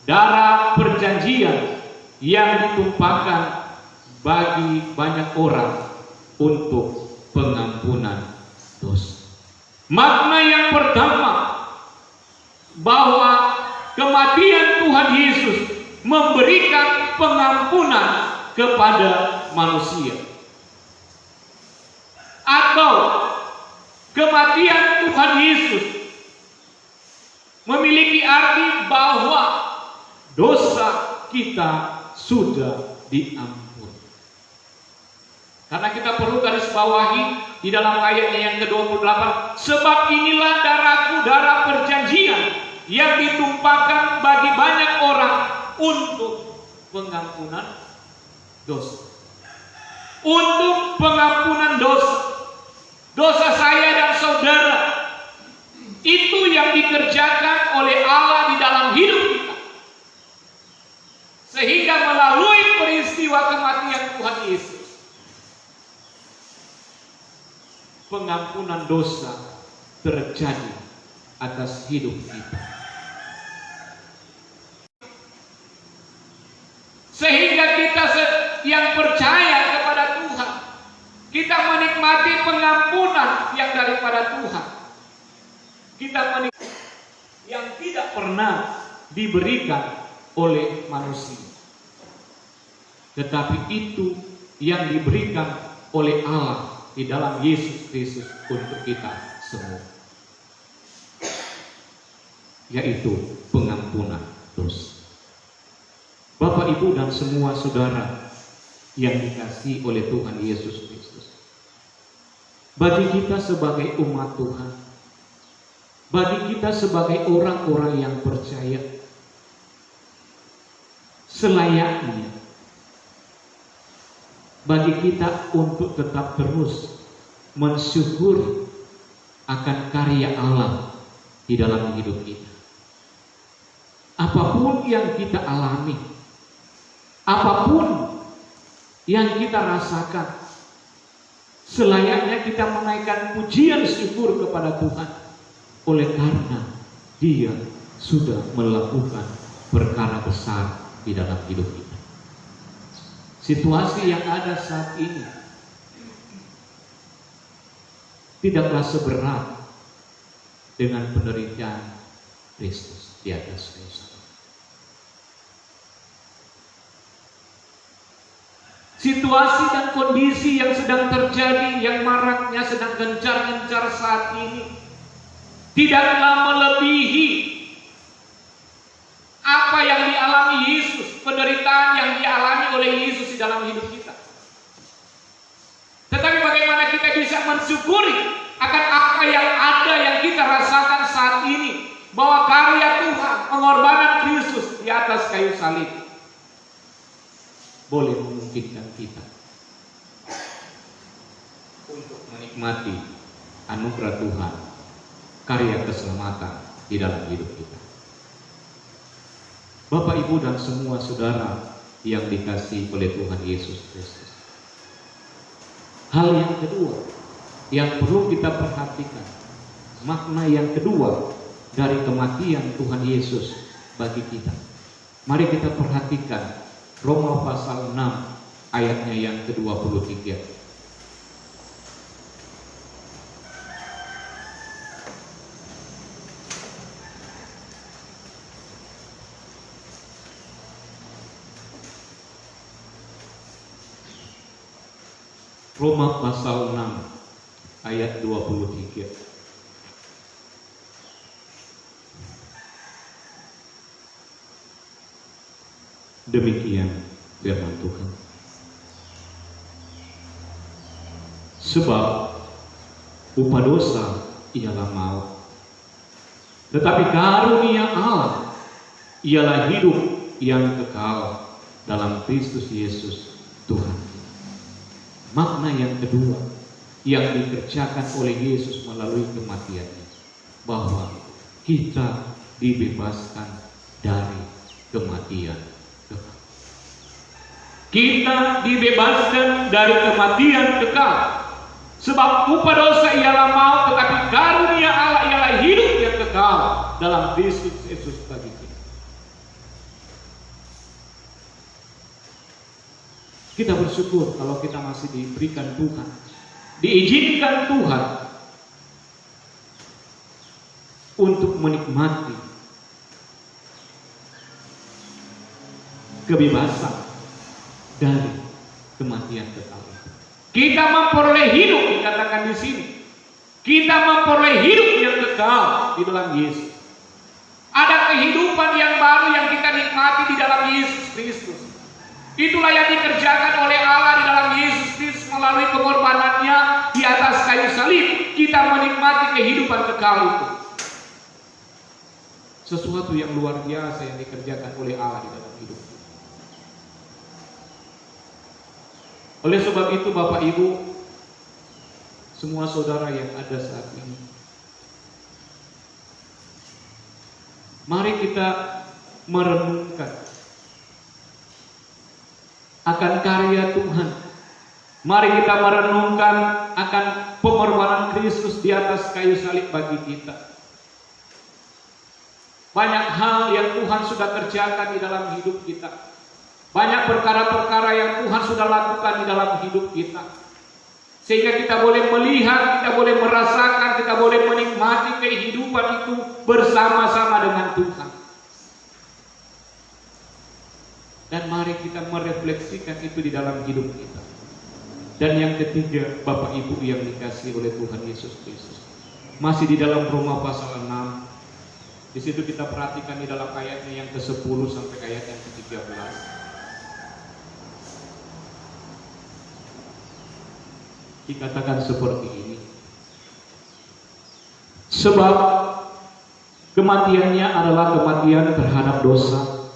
darah perjanjian yang ditumpahkan bagi banyak orang untuk pengampunan dosa. Makna yang pertama, bahwa kematian Tuhan Yesus memberikan pengampunan kepada manusia, atau kematian Tuhan Yesus memiliki arti bahwa dosa kita sudah diampuni. Karena kita perlu garis bawahi di dalam ayatnya yang ke-28, sebab inilah darahku, darah perjanjian yang ditumpahkan bagi banyak orang untuk pengampunan dosa. Untuk pengampunan dosa. Dosa saya dan saudara, itu yang dikerjakan oleh Allah di dalam hidup kita, sehingga melalui peristiwa kematian Tuhan Yesus, pengampunan dosa terjadi atas hidup kita, sehingga kita yang percaya kepada Tuhan, kita menikmati pengampunan yang daripada Tuhan. Kita menikmati yang tidak pernah diberikan oleh manusia, tetapi itu yang diberikan oleh Allah di dalam Yesus Kristus untuk kita semua, yaitu pengampunan dosa. Bapak, Ibu, dan semua saudara yang dikasihi oleh Tuhan Yesus Kristus, bagi kita sebagai umat Tuhan, bagi kita sebagai orang-orang yang percaya, selayaknya bagi kita untuk tetap terus mensyukur akan karya Allah di dalam hidup kita. Apapun yang kita alami, apapun yang kita rasakan, selayaknya kita menaikkan pujian syukur kepada Tuhan, oleh karena Dia sudah melakukan perkara besar di dalam hidup kita. Situasi yang ada saat ini tidaklah seberat dengan penderitaan Kristus di atas kayu salib. Situasi dan kondisi yang sedang terjadi, yang maraknya sedang gencar-gencar saat ini, tidaklah melebihi apa yang dialami Yesus, penderitaan yang dialami oleh Yesus di dalam hidup kita. Tetapi bagaimana kita bisa mensyukuri akan apa yang ada yang kita rasakan saat ini, bahwa karya Tuhan, pengorbanan Kristus di atas kayu salib boleh memungkinkan kita untuk menikmati anugerah Tuhan, karya keselamatan di dalam hidup kita. Bapak, Ibu, dan semua saudara yang dikasihi oleh Tuhan Yesus Kristus, hal yang kedua yang perlu kita perhatikan, makna yang kedua dari kematian Tuhan Yesus bagi kita. Mari kita perhatikan Roma pasal 6 ayatnya yang ke-23. Roma pasal 6 ayat 23. Demikian firman Tuhan. Sebab upah dosa ialah maut. Tetapi karunia Allah ialah hidup yang kekal dalam Kristus Yesus Tuhan. Makna yang kedua yang dikerjakan oleh Yesus melalui kematiannya, bahwa kita dibebaskan dari kematian. Kita dibebaskan dari kematian kekal. Sebab upah dosa ialah maut, tetapi karunia Allah ialah hidup yang kekal dalam Kristus Yesus bagi kita. Kita bersyukur kalau kita masih diberikan Tuhan, diizinkan Tuhan untuk menikmati kebebasan dari kematian kekal. Kita memperoleh hidup, dikatakan di sini. Kita memperoleh hidup yang kekal di dalam Yesus. Ada kehidupan yang baru yang kita nikmati di dalam Yesus Kristus. Itulah yang dikerjakan oleh Allah di dalam Yesus Kristus melalui pengorbanannya di atas kayu salib. Kita menikmati kehidupan kekal itu. Sesuatu yang luar biasa yang dikerjakan oleh Allah di dalam hidup. Oleh sebab itu Bapak Ibu, semua saudara yang ada saat ini, mari kita merenungkan akan karya Tuhan. Mari kita merenungkan akan pengorbanan Kristus di atas kayu salib bagi kita. Banyak hal yang Tuhan sudah kerjakan di dalam hidup kita. Banyak perkara-perkara yang Tuhan sudah lakukan di dalam hidup kita. Sehingga kita boleh melihat, kita boleh merasakan, kita boleh menikmati kehidupan itu bersama-sama dengan Tuhan. Dan mari kita merefleksikan itu di dalam hidup kita. Dan yang ketiga, Bapak Ibu yang dikasihi oleh Tuhan Yesus Kristus, masih di dalam Roma pasal 6. Di situ kita perhatikan di dalam ayatnya yang ke-10 sampai ayat yang ke-13. Dikatakan seperti ini. Sebab kematiannya adalah kematian terhadap dosa,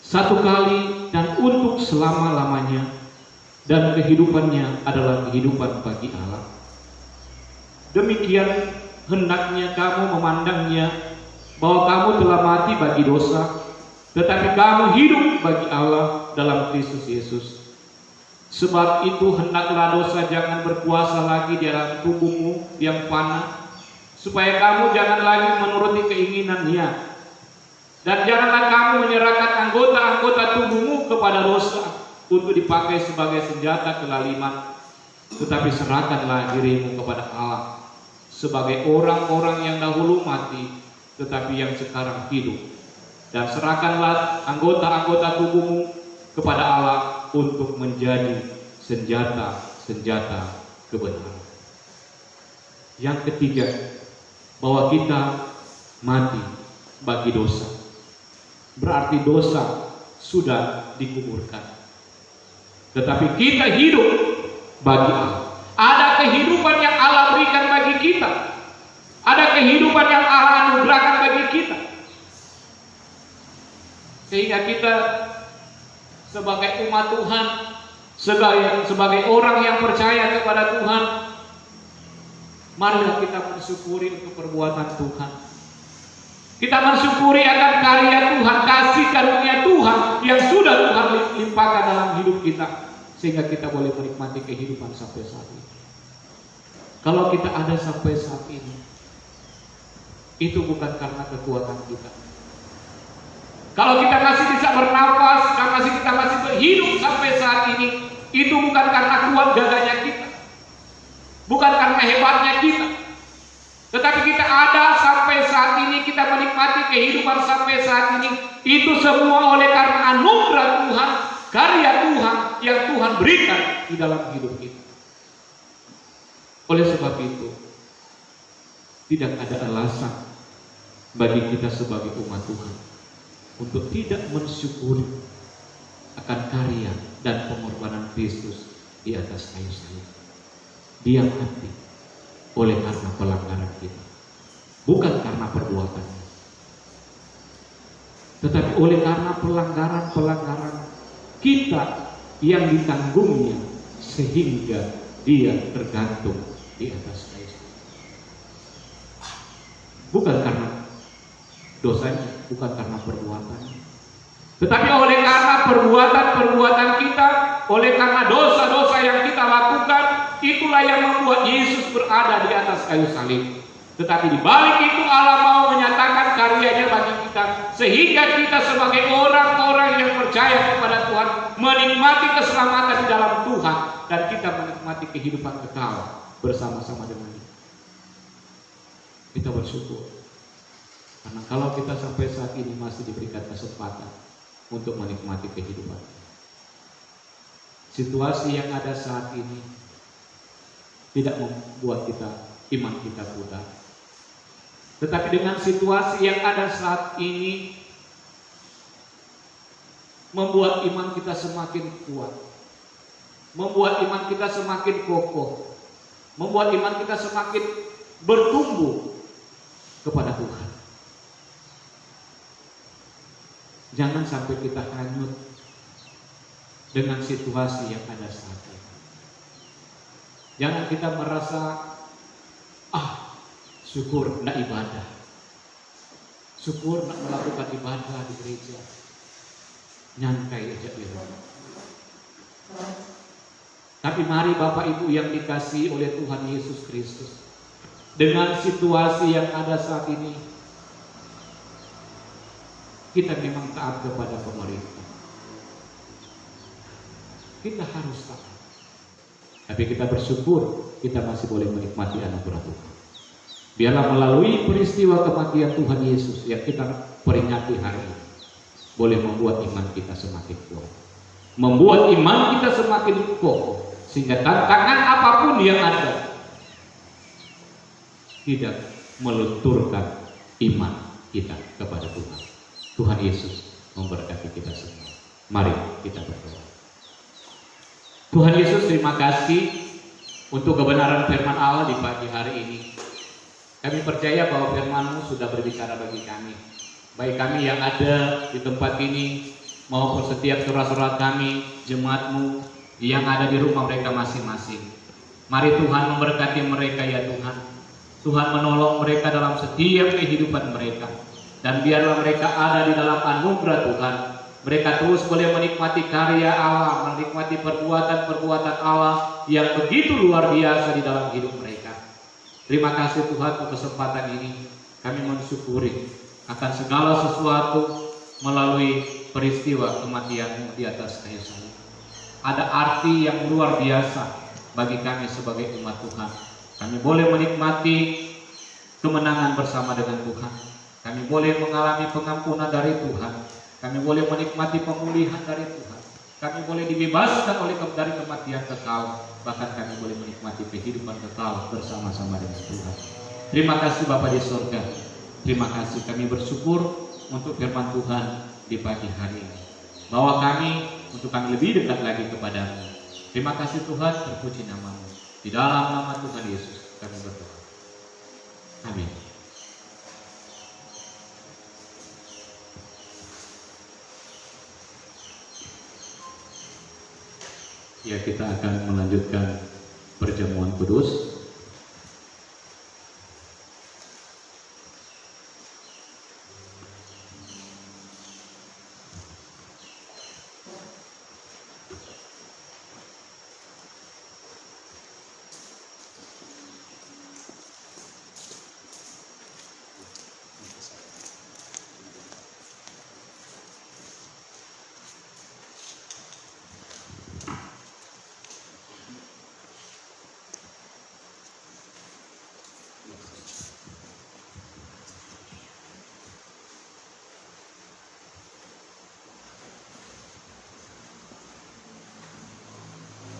satu kali dan untuk selama-lamanya, dan kehidupannya adalah kehidupan bagi Allah. Demikian hendaknya kamu memandangnya, bahwa kamu telah mati bagi dosa, tetapi kamu hidup bagi Allah dalam Kristus Yesus. Sebab itu hendaklah dosa jangan berkuasa lagi di dalam tubuhmu yang fana, supaya kamu jangan lagi menuruti keinginannya. Dan janganlah kamu menyerahkan anggota-anggota tubuhmu kepada dosa untuk dipakai sebagai senjata kelaliman, tetapi serahkanlah dirimu kepada Allah sebagai orang-orang yang dahulu mati, tetapi yang sekarang hidup. Dan serahkanlah anggota-anggota tubuhmu kepada Allah untuk menjadi senjata-senjata kebenaran. Yang ketiga, bahwa kita mati bagi dosa. Berarti dosa sudah dikuburkan. Tetapi kita hidup bagi Allah. Ada kehidupan yang Allah berikan bagi kita. Ada kehidupan yang Allah anugerahkan bagi kita. Sehingga kita sebagai umat Tuhan, sebagai orang yang percaya kepada Tuhan, marilah kita mensyukuri untuk perbuatan Tuhan. Kita mensyukuri akan karya Tuhan, kasih karunia Tuhan yang sudah Tuhan limpahkan dalam hidup kita, sehingga kita boleh menikmati kehidupan sampai saat ini. Kalau kita ada sampai saat ini, itu bukan karena kekuatan kita. Kalau kita masih bisa bernafas, kita masih berhidup sampai saat ini, itu bukan karena kuat gagahnya kita, bukan karena hebatnya kita, tetapi kita ada sampai saat ini, kita menikmati kehidupan sampai saat ini, itu semua oleh karena anugerah Tuhan, karya Tuhan yang Tuhan berikan di dalam hidup kita. Oleh sebab itu, tidak ada alasan bagi kita sebagai umat Tuhan untuk tidak mensyukuri akan karya dan pengorbanan Kristus di atas kayu salib. Diam hati, oleh karena pelanggaran kita, bukan karena perbuatannya, tetapi oleh karena pelanggaran kita yang ditanggungnya, sehingga dia tergantung di atas kayu. Bukan karena dosanya, bukan karena perbuatannya, tetapi oleh karena perbuatan kita, oleh karena dosa-dosa yang kita lakukan, itulah yang membuat Yesus berada di atas kayu salib. Tetapi di balik itu Allah mau menyatakan karyanya bagi kita, sehingga kita sebagai orang-orang yang percaya kepada Tuhan menikmati keselamatan di dalam Tuhan, dan kita menikmati kehidupan kekal bersama-sama dengan Dia. Kita bersyukur karena kalau kita sampai saat ini masih diberikan kesempatan untuk menikmati kehidupan. Situasi yang ada saat ini tidak membuat iman kita pudar. Tetapi dengan situasi yang ada saat ini membuat iman kita semakin kuat, membuat iman kita semakin kokoh, membuat iman kita semakin bertumbuh kepada Tuhan. Jangan sampai kita hanyut dengan situasi yang ada saat ini. Jangan kita merasa syukur nak ibadah, syukur nak melakukan ibadah di gereja, nyantai aja di rumah. Tapi mari Bapak Ibu yang dikasihi oleh Tuhan Yesus Kristus, dengan situasi yang ada saat ini, kita memang taat kepada pemerintah. Kita harus taat. Tapi kita bersyukur kita masih boleh menikmati anugerah Tuhan. Biarlah melalui peristiwa kematian Tuhan Yesus yang kita peringati hari ini, boleh membuat iman kita semakin kuat, membuat iman kita semakin kokoh, sehingga tantangan apapun yang ada tidak melunturkan iman kita kepada Tuhan. Tuhan Yesus memberkati kita semua. Mari kita berdoa. Tuhan Yesus, terima kasih untuk kebenaran firman Allah di pagi hari ini. Kami percaya bahwa firman-Mu sudah berbicara bagi kami, baik kami yang ada di tempat ini maupun setiap surat-surat kami, jemaat-Mu yang ada di rumah mereka masing-masing. Mari Tuhan memberkati mereka ya Tuhan. Tuhan menolong mereka dalam setiap kehidupan mereka, dan biarlah mereka ada di dalam anugerah Tuhan. Mereka terus boleh menikmati karya Allah, menikmati perbuatan-perbuatan Allah yang begitu luar biasa di dalam hidup mereka. Terima kasih Tuhan untuk kesempatan ini. Kami mensyukuri akan segala sesuatu melalui peristiwa kematian-Mu di atas kayu salib. Ada arti yang luar biasa bagi kami sebagai umat Tuhan. Kami boleh menikmati kemenangan bersama dengan Tuhan. Kami boleh mengalami pengampunan dari Tuhan. Kami boleh menikmati pemulihan dari Tuhan. Kami boleh dibebaskan dari kematian kekal. Bahkan kami boleh menikmati kehidupan kekal bersama-sama dengan Tuhan. Terima kasih Bapa di surga. Terima kasih, kami bersyukur untuk firman Tuhan di pagi hari ini, bahwa kami untuk kami lebih dekat lagi kepada-Mu. Terima kasih Tuhan, terpuji nama-Mu. Di dalam nama Tuhan Yesus kami berdoa. Amin. Ya, kita akan melanjutkan perjamuan kudus.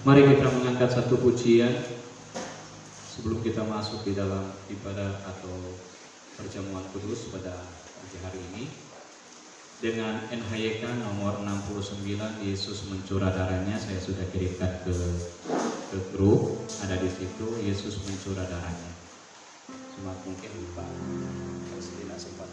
Mari kita mengangkat satu pujian sebelum kita masuk di dalam ibadah atau perjamuan kudus pada pagi hari ini. Dengan NHYK nomor 69, Yesus mencurah darahnya. Saya sudah kirimkan ke grup, ada di situ, Yesus mencurah darahnya. mungkin lupa harus tidak sempat.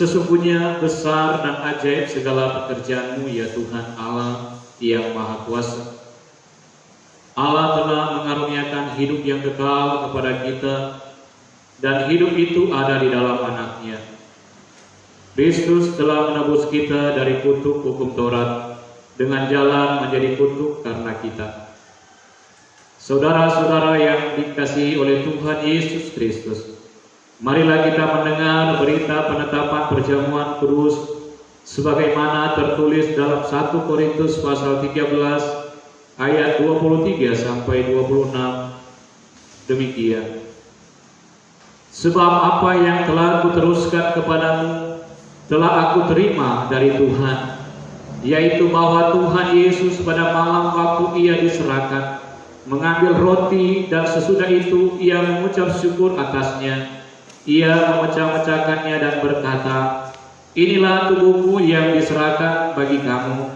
Sesungguhnya besar dan ajaib segala pekerjaan-Mu ya Tuhan Allah yang Maha Kuasa. Allah telah mengaruniakan hidup yang kekal kepada kita, dan hidup itu ada di dalam Anak-Nya. Kristus telah menebus kita dari kutuk hukum Taurat dengan jalan menjadi kutuk karena kita. Saudara-saudara yang dikasihi oleh Tuhan Yesus Kristus, marilah kita mendengar berita penetapan perjamuan kudus sebagaimana tertulis dalam 1 Korintus pasal 13 ayat 23 sampai 26. Demikian. Sebab apa yang telah kuteruskan kepadamu telah aku terima dari Tuhan, yaitu bahwa Tuhan Yesus pada malam waktu Ia diserahkan mengambil roti, dan sesudah itu Ia mengucap syukur atasnya. Ia memecah-mecahkannya dan berkata, "Inilah tubuhku yang diserahkan bagi kamu.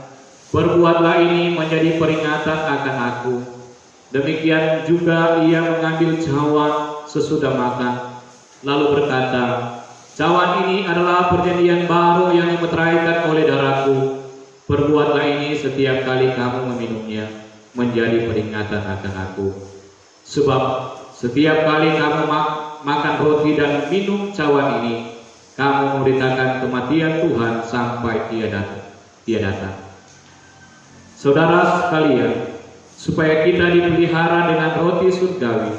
Perbuatlah ini menjadi peringatan akan aku." Demikian juga Ia mengambil cawan sesudah makan, lalu berkata, "Cawan ini adalah perjanjian baru yang dimeteraikan oleh darahku. Perbuatlah ini setiap kali kamu meminumnya, menjadi peringatan akan aku. Sebab setiap kali kamu makan roti dan minum cawan ini, kamu memberitakan kematian Tuhan sampai Dia datang." Saudara sekalian, supaya kita dipelihara dengan roti surgawi,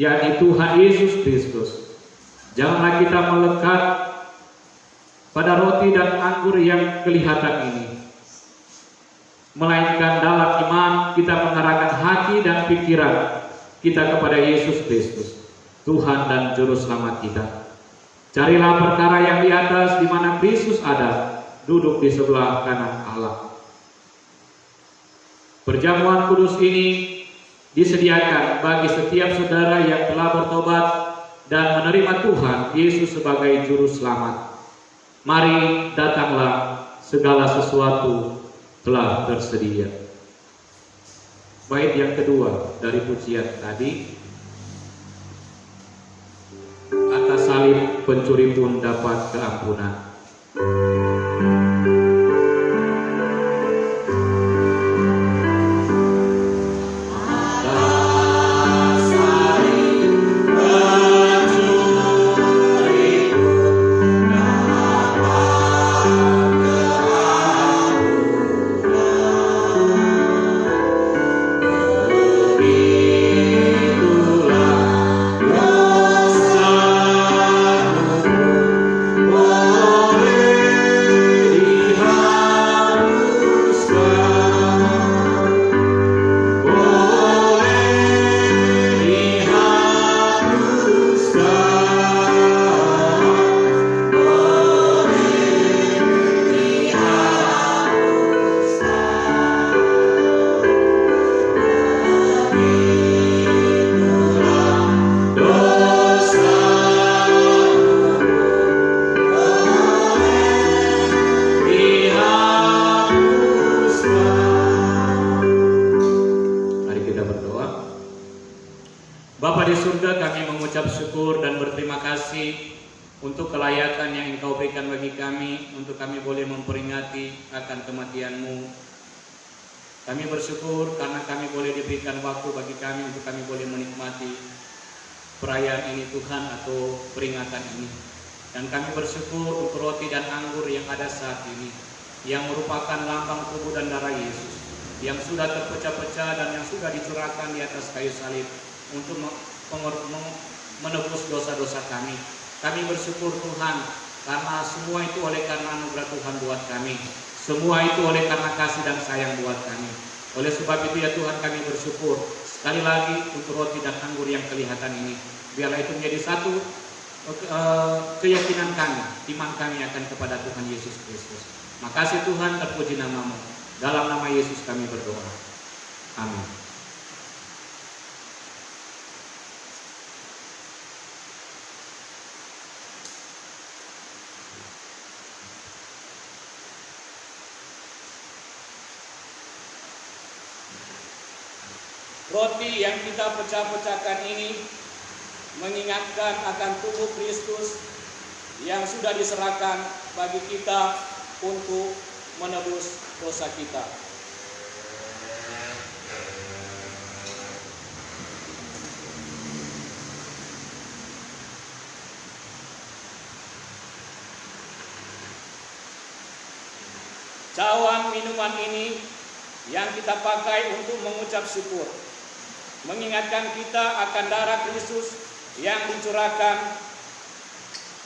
yakni Tuhan Yesus Kristus, janganlah kita melekat pada roti dan anggur yang kelihatan ini, melainkan dalam iman kita mengarahkan hati dan pikiran kita kepada Yesus Kristus, Tuhan dan Juru Selamat kita. Carilah perkara yang di atas, di mana Kristus ada, duduk di sebelah kanan Allah. Perjamuan kudus ini disediakan bagi setiap saudara yang telah bertobat dan menerima Tuhan Yesus sebagai Juru Selamat. Mari datanglah, segala sesuatu telah tersedia. Bait yang kedua dari pujian tadi, atas salib pencuri pun dapat keampunan. Bapa di surga, kami mengucap syukur dan berterima kasih untuk kelayakan yang Engkau berikan bagi kami, untuk kami boleh memperingati akan kematian-Mu. Kami bersyukur karena kami boleh diberikan waktu bagi kami untuk kami boleh menikmati perayaan ini Tuhan, atau peringatan ini. Dan kami bersyukur untuk roti dan anggur yang ada saat ini, yang merupakan lambang tubuh dan darah Yesus, yang sudah terpecah-pecah dan yang sudah dicurahkan di atas kayu salib untuk menebus dosa-dosa kami. Kami bersyukur Tuhan, karena semua itu oleh karena anugerah Tuhan buat kami. Semua itu oleh karena kasih dan sayang buat kami. Oleh sebab itu ya Tuhan, kami bersyukur sekali lagi untuk roti dan anggur yang kelihatan ini. Biarlah itu menjadi satu keyakinan kami, iman kami akan kepada Tuhan Yesus Kristus. Makasih Tuhan, terpuji nama-Mu. Dalam nama Yesus kami berdoa. Amin. Roti yang kita pecah-pecahkan ini mengingatkan akan tubuh Kristus yang sudah diserahkan bagi kita untuk menebus dosa kita. Cawan minuman ini yang kita pakai untuk mengucap syukur, mengingatkan kita akan darah Kristus yang dicurahkan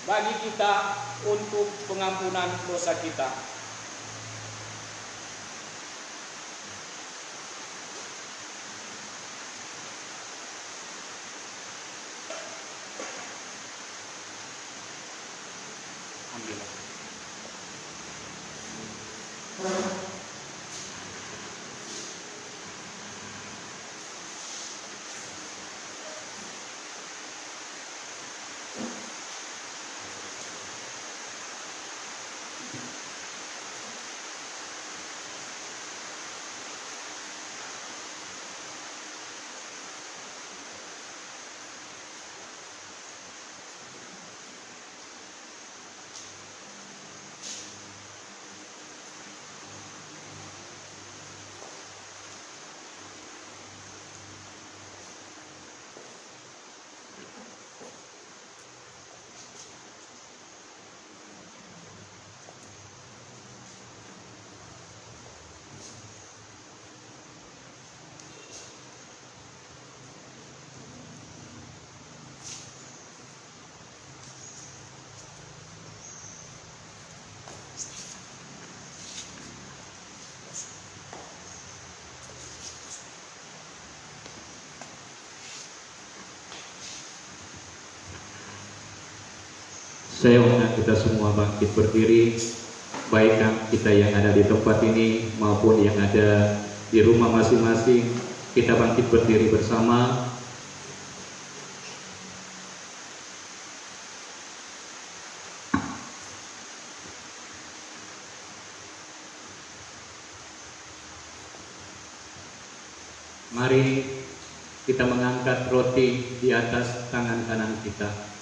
bagi kita untuk pengampunan dosa kita. Ambillah. Saya undang kita semua bangkit berdiri, baik kita yang ada di tempat ini maupun yang ada di rumah masing-masing. Kita bangkit berdiri bersama. Mari kita mengangkat roti di atas tangan kanan kita.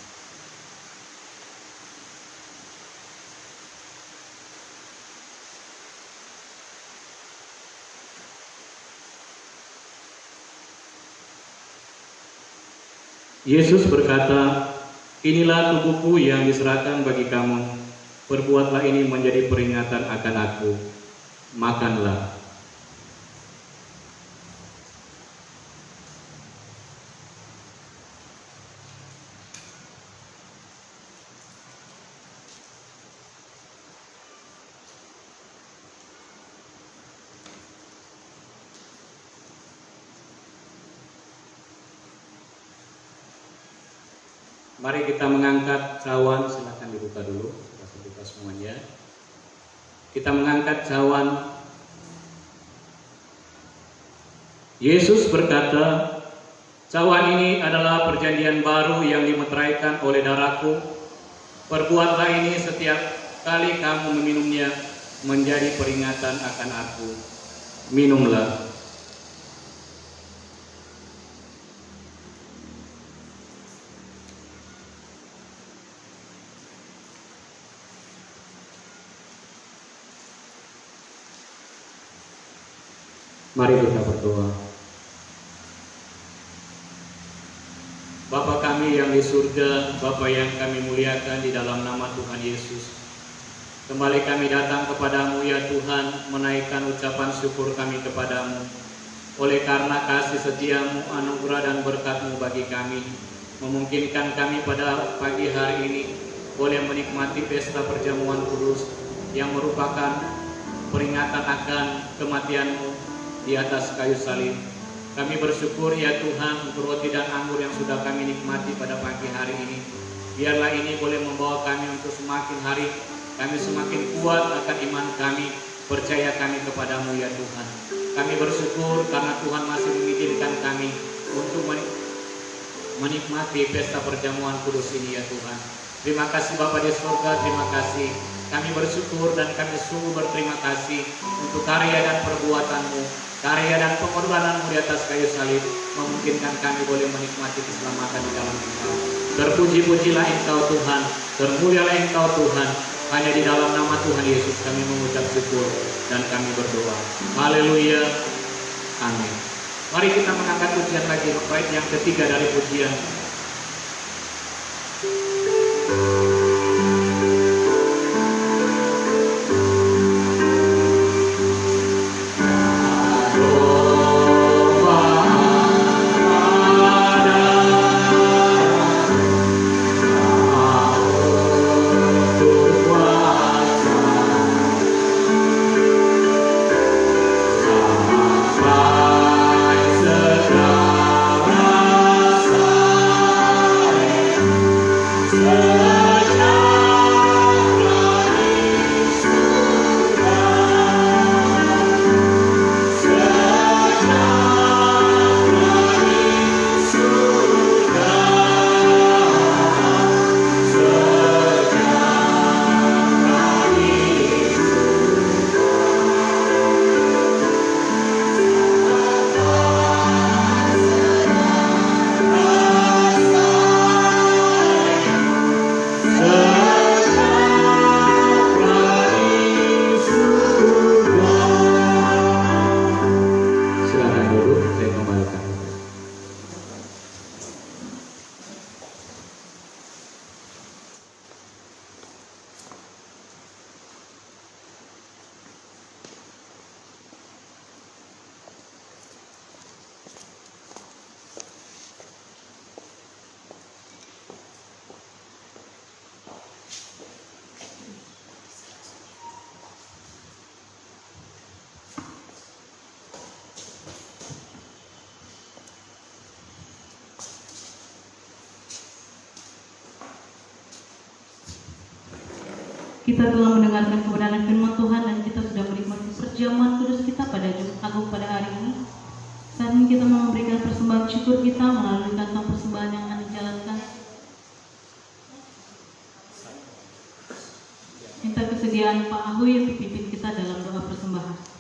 Yesus berkata, "Inilah tubuhku yang diserahkan bagi kamu. Perbuatlah ini menjadi peringatan akan aku. Makanlah." Mari kita mengangkat cawan, silakan dibuka dulu, kita buka semuanya. Kita mengangkat cawan. Yesus berkata, "Cawan ini adalah perjanjian baru yang dimeteraikan oleh darahku. Perbuatlah ini setiap kali kamu meminumnya menjadi peringatan akan aku. Minumlah." Mari kita berdoa. Bapa kami yang di surga, Bapa yang kami muliakan di dalam nama Tuhan Yesus. Kembali kami datang kepadamu ya Tuhan, menaikkan ucapan syukur kami kepadamu. Oleh karena kasih setiamu, anugerah dan berkat-Mu bagi kami, memungkinkan kami pada pagi hari ini boleh menikmati pesta perjamuan kudus yang merupakan peringatan akan kematian-Mu di atas kayu salib. Kami bersyukur ya Tuhan untuk roti dan anggur yang sudah kami nikmati pada pagi hari ini. Biarlah ini boleh membawa kami untuk semakin hari kami semakin kuat akan iman kami, percaya kami kepadamu ya Tuhan. Kami bersyukur karena Tuhan masih mengizinkan kami untuk menikmati pesta perjamuan kudus ini ya Tuhan. Terima kasih Bapa di surga, terima kasih. Kami bersyukur dan kami sungguh berterima kasih untuk karya dan perbuatan-Mu, karya dan pengorbanan-Mu di atas kayu salib, memungkinkan kami boleh menikmati keselamatan di dalam Engkau. Terpuji-pujilah Engkau Tuhan, termulialah Engkau Tuhan. Hanya di dalam nama Tuhan Yesus kami mengucap syukur dan kami berdoa. Haleluya. Amin. Mari kita mengangkat pujian lagi, bait yang ketiga dari pujian. Kita telah mendengarkan kebenaran firman Tuhan dan kita sudah menikmati perjamuan kudus kita pada Jumat Agung pada hari ini. Saat ini kita mau memberikan persembahan syukur kita melalui kantong persembahan yang akan dijalankan. Minta kesediaan Pak Ahu yang dipimpin kita dalam doa persembahan.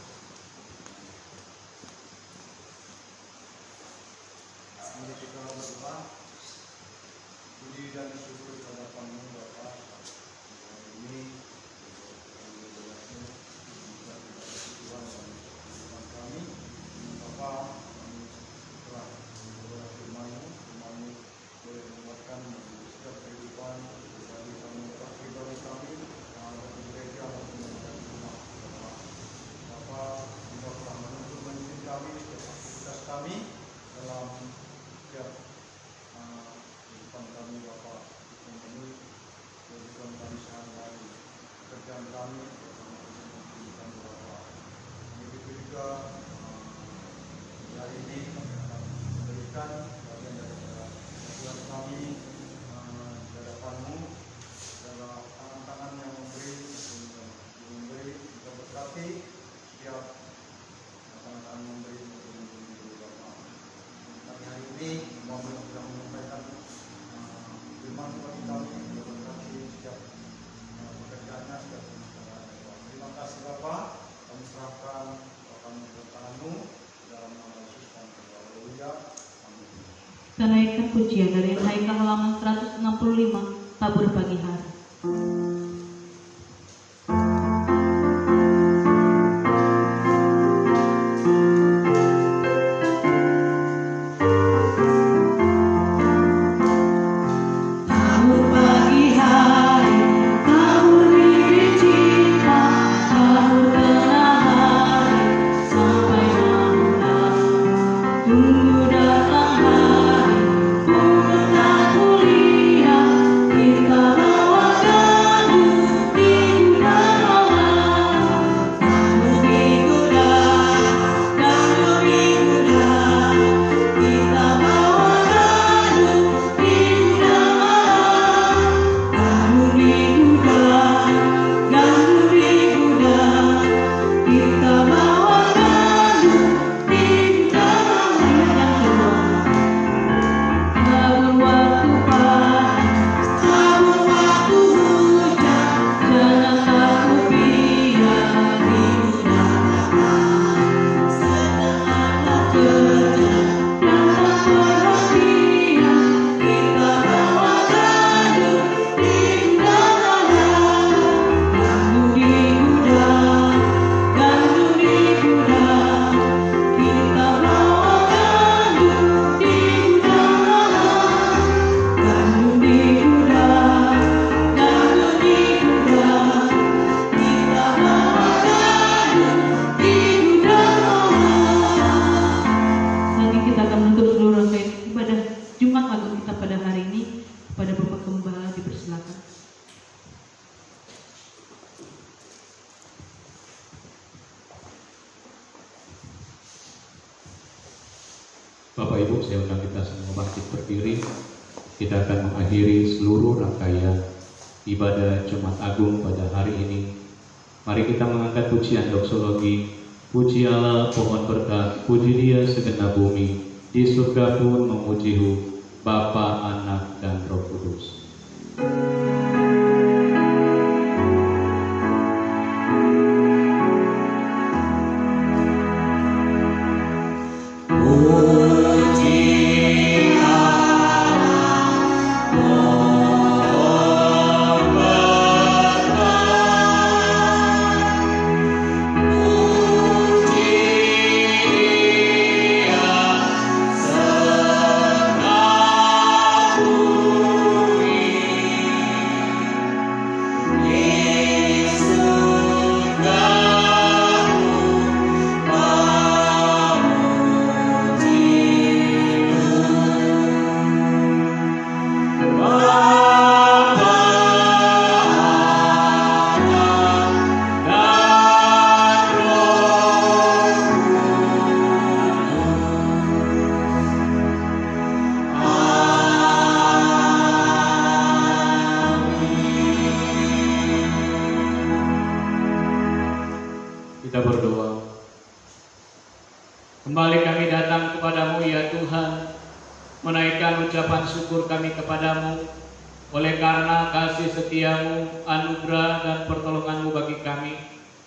Kita naikkan pujian dari Haikal halaman 165, Tabur Pagi Hari. saya undang kita semua bangkit berdiri. Kita akan mengakhiri seluruh rangkaian ibadah Jumat Agung pada hari ini. Mari kita mengangkat pujian doksologi. Puji Allah pohon berkat, puji Dia segenap bumi, di surga pun memuji-Hu, Bapa, Anak, dan Roh Kudus. Kita berdoa. Kembali kami datang kepadamu ya Tuhan, menaikkan ucapan syukur kami kepadamu oleh karena kasih setiamu, anugerah dan pertolonganmu bagi kami.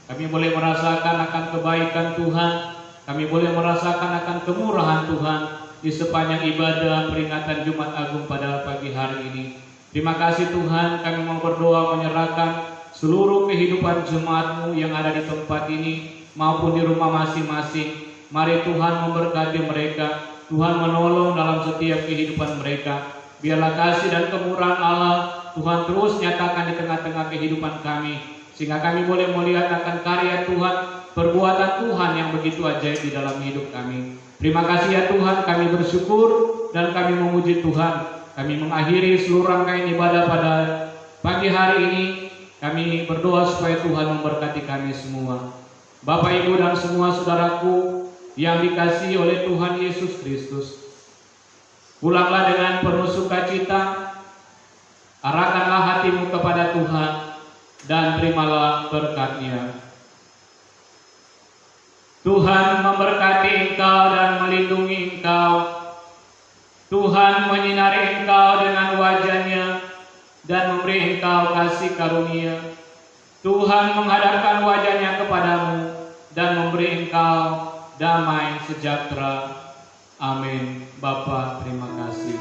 Kami boleh merasakan akan kebaikan Tuhan, kami boleh merasakan akan kemurahan Tuhan di sepanjang ibadah peringatan Jumat Agung pada pagi hari ini. Terima kasih Tuhan, kami mau berdoa menyerahkan seluruh kehidupan jemaat-Mu yang ada di tempat ini maupun di rumah masing-masing. Mari Tuhan memberkati mereka, Tuhan menolong dalam setiap kehidupan mereka. Biarlah kasih dan kemurahan Allah Tuhan terus nyatakan di tengah-tengah kehidupan kami, sehingga kami boleh melihat akan karya Tuhan, perbuatan Tuhan yang begitu ajaib di dalam hidup kami. Terima kasih ya Tuhan, kami bersyukur dan kami memuji Tuhan. Kami mengakhiri seluruh rangkaian ibadah pada pagi hari ini. Kami berdoa supaya Tuhan memberkati kami semua. Bapak, Ibu, dan semua saudaraku yang dikasihi oleh Tuhan Yesus Kristus, pulanglah dengan penuh sukacita, arahkanlah hatimu kepada Tuhan, dan terimalah berkat-Nya. Tuhan memberkati engkau dan melindungi engkau. Tuhan menyinari engkau dengan wajah-Nya dan memberi engkau kasih karunia. Tuhan menghadapkan wajah-Nya kepadamu dan memberi engkau damai sejahtera. Amin. Bapa, terima kasih.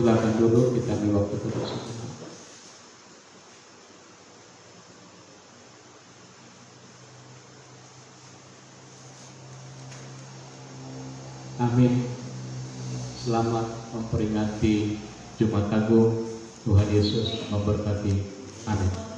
Silakan duduk, kita di waktu duduk sebentar. Amin. Selamat memperingati Jumat Agung. Tuhan Yesus memberkati. Amin.